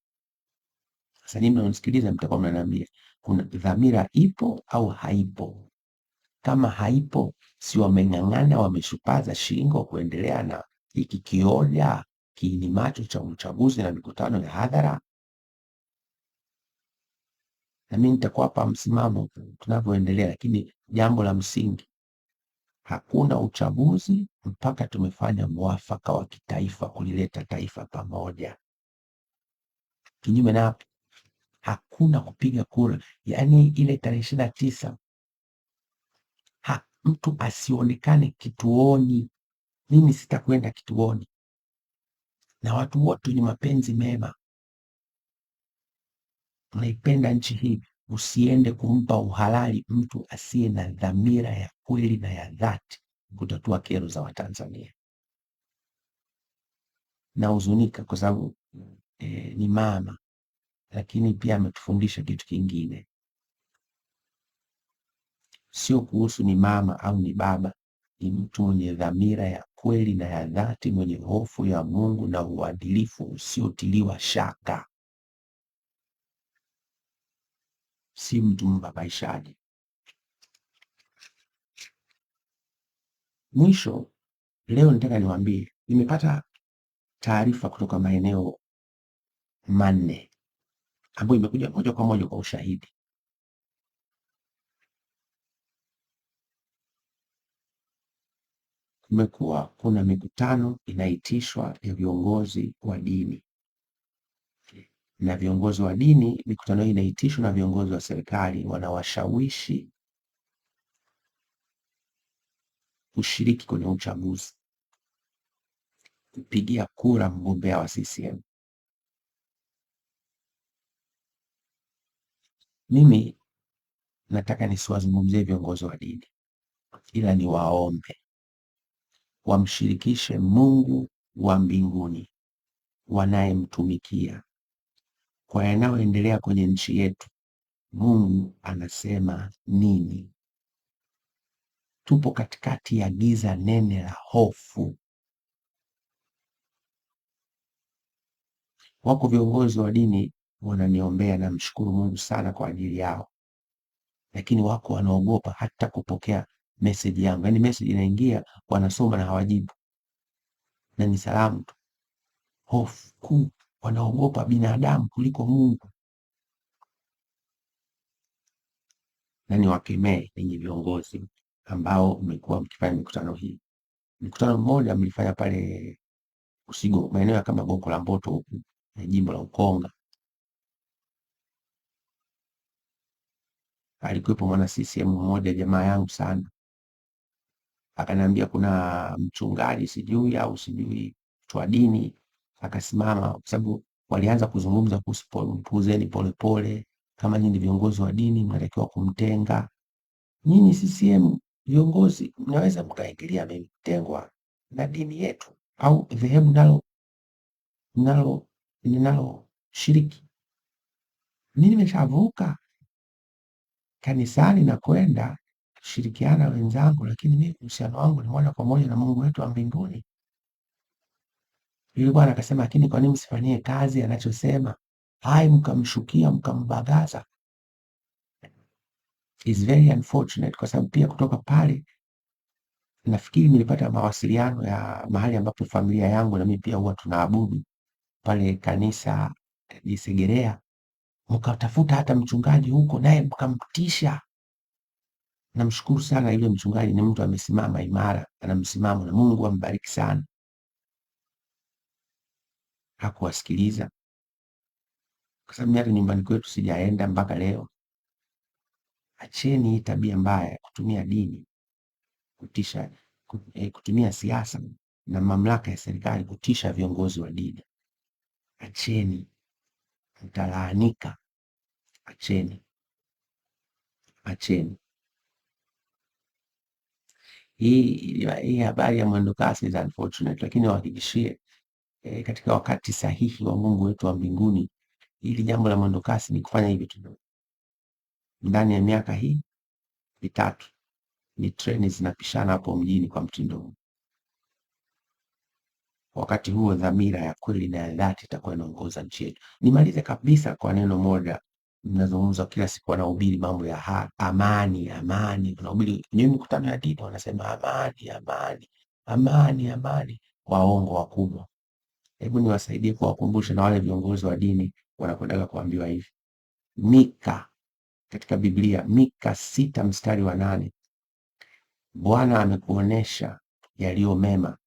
A: Sasa nyinyi mnaonisikiliza mtakuwa mnaniambia kuna dhamira ipo au haipo? Kama haipo, si wameng'ang'ana, wameshupaza shingo kuendelea na hiki kioja kiini macho cha uchaguzi na mikutano ya hadhara? Na mimi nitakuwa hapa msimamo tunavyoendelea, lakini jambo la msingi, hakuna uchaguzi mpaka tumefanya mwafaka wa kitaifa kulileta taifa pamoja. Kinyume na hapo hakuna kupiga kura. Yaani ile tarehe 29 mtu asionekane kituoni. Mimi sitakwenda kituoni, na watu wote ni mapenzi mema, unaipenda nchi hii, usiende kumpa uhalali mtu asiye na dhamira ya kweli na ya dhati kutatua kero za Watanzania. Nahuzunika kwa sababu ni mama, lakini pia ametufundisha kitu kingine. Sio kuhusu ni mama au ni baba, ni mtu mwenye dhamira ya kweli na ya dhati, mwenye hofu ya Mungu na uadilifu usiotiliwa shaka. Si mtu mbabaishaji. Mwisho, leo nataka niwaambie, nimepata taarifa kutoka maeneo manne ambayo imekuja moja kwa moja kwa ushahidi. Kumekuwa kuna mikutano inaitishwa ya viongozi wa dini, na viongozi wa dini, mikutano hii inaitishwa na viongozi wa serikali, wanawashawishi kushiriki kwenye uchaguzi, kupigia kura mgombea wa CCM. Mimi nataka nisiwazungumzie viongozi wa dini, ila niwaombe wamshirikishe Mungu wa mbinguni wanayemtumikia kwa yanayoendelea kwenye nchi yetu. Mungu anasema nini? Tupo katikati ya giza nene la hofu. Wako viongozi wa dini wananiombea, na mshukuru Mungu sana kwa ajili yao, lakini wako wanaogopa hata kupokea message yangu. Yaani message inaingia, wanasoma na hawajibu, na ni salamu tu. Hofu kuu, wanaogopa binadamu kuliko Mungu. Na niwakemee ninyi viongozi ambao mmekuwa mkifanya mikutano hii. Mkutano mmoja mlifanya pale Usigo, maeneo kama Gongo la Mboto huku jimbo la Ukonga. Alikuwepo mwana CCM mmoja, jamaa yangu sana, akaniambia kuna mchungaji sijui au sijui mtu wa dini akasimama, kwa sababu walianza kuzungumza kuhusu Puuzeni Polepole, kama nyinyi viongozi wa dini mnatakiwa kumtenga. Nyinyi CCM viongozi mnaweza mkaingilia ametengwa na dini yetu au dhehebu ninalo shiriki? Mimi nimeshavuka kanisani na kwenda kushirikiana wenzangu, lakini mimi uhusiano wangu ni moja kwa moja na Mungu wetu wa mbinguni. Yule bwana akasema, lakini kwa nini msifanyie kazi anachosema? Hai, mkamshukia mkambagaza. Is very unfortunate, kwa sababu pia kutoka pale nafikiri nilipata mawasiliano ya mahali ambapo familia yangu na mimi pia huwa tunaabudu pale kanisa Jisegerea, mkatafuta hata mchungaji huko naye mkamtisha. Namshukuru sana yule mchungaji, ni mtu amesimama imara, ana msimamo, na Mungu ambariki sana. Hakuwasikiliza, kwa sababu hata nyumbani kwetu sijaenda mpaka leo. Acheni hii tabia mbaya ya kutumia dini kutisha, kutumia siasa na mamlaka ya serikali kutisha viongozi wa dini. Acheni, mtalaanika. Acheni. Hii habari ya mwendokasi is unfortunate, lakini wahakikishie katika wakati sahihi wa Mungu wetu wa mbinguni, hili jambo la mwendokasi ni kufanya hivi tu. Ndani ya miaka hii mitatu ni treni zinapishana hapo mjini kwa mtindo huu. Wakati huo dhamira ya kweli na ya dhati itakuwa inaongoza nchi yetu. Nimalize kabisa kwa neno moja. Mnazungumza kila siku, wanahubiri mambo ya amani. Wanahubiri kwenye mikutano ya dini, wanasema amani. Waongo wakubwa. Hebu niwasaidie kuwakumbusha na wale viongozi wa dini wanakwendaga kuambiwa hivi. Mika katika Biblia, Mika 6:8, Bwana amekuonesha yaliyo mema,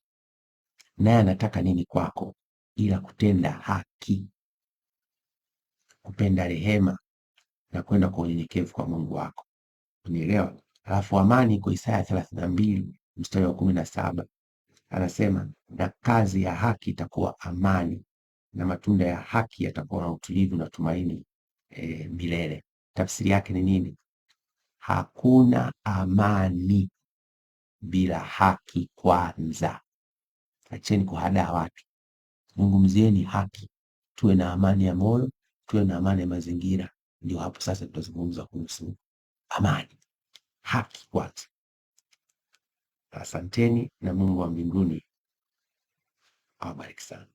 A: naye anataka nini kwako ila kutenda haki, kupenda rehema na kwenda kwa unyenyekevu kwa Mungu wako. Unielewa? Alafu amani iko Isaya 32:17, anasema na kazi ya haki itakuwa amani, na matunda ya haki yatakuwa na utulivu na tumaini milele. Tafsiri yake ni nini? Hakuna amani bila haki kwanza. Acheni kuhadaa watu, zungumzieni haki, tuwe na amani ya moyo, tuwe na amani ya mazingira. Ndio hapo sasa tutazungumza kuhusu amani. Haki kwanza. Asanteni na Mungu wa mbinguni awabariki sana.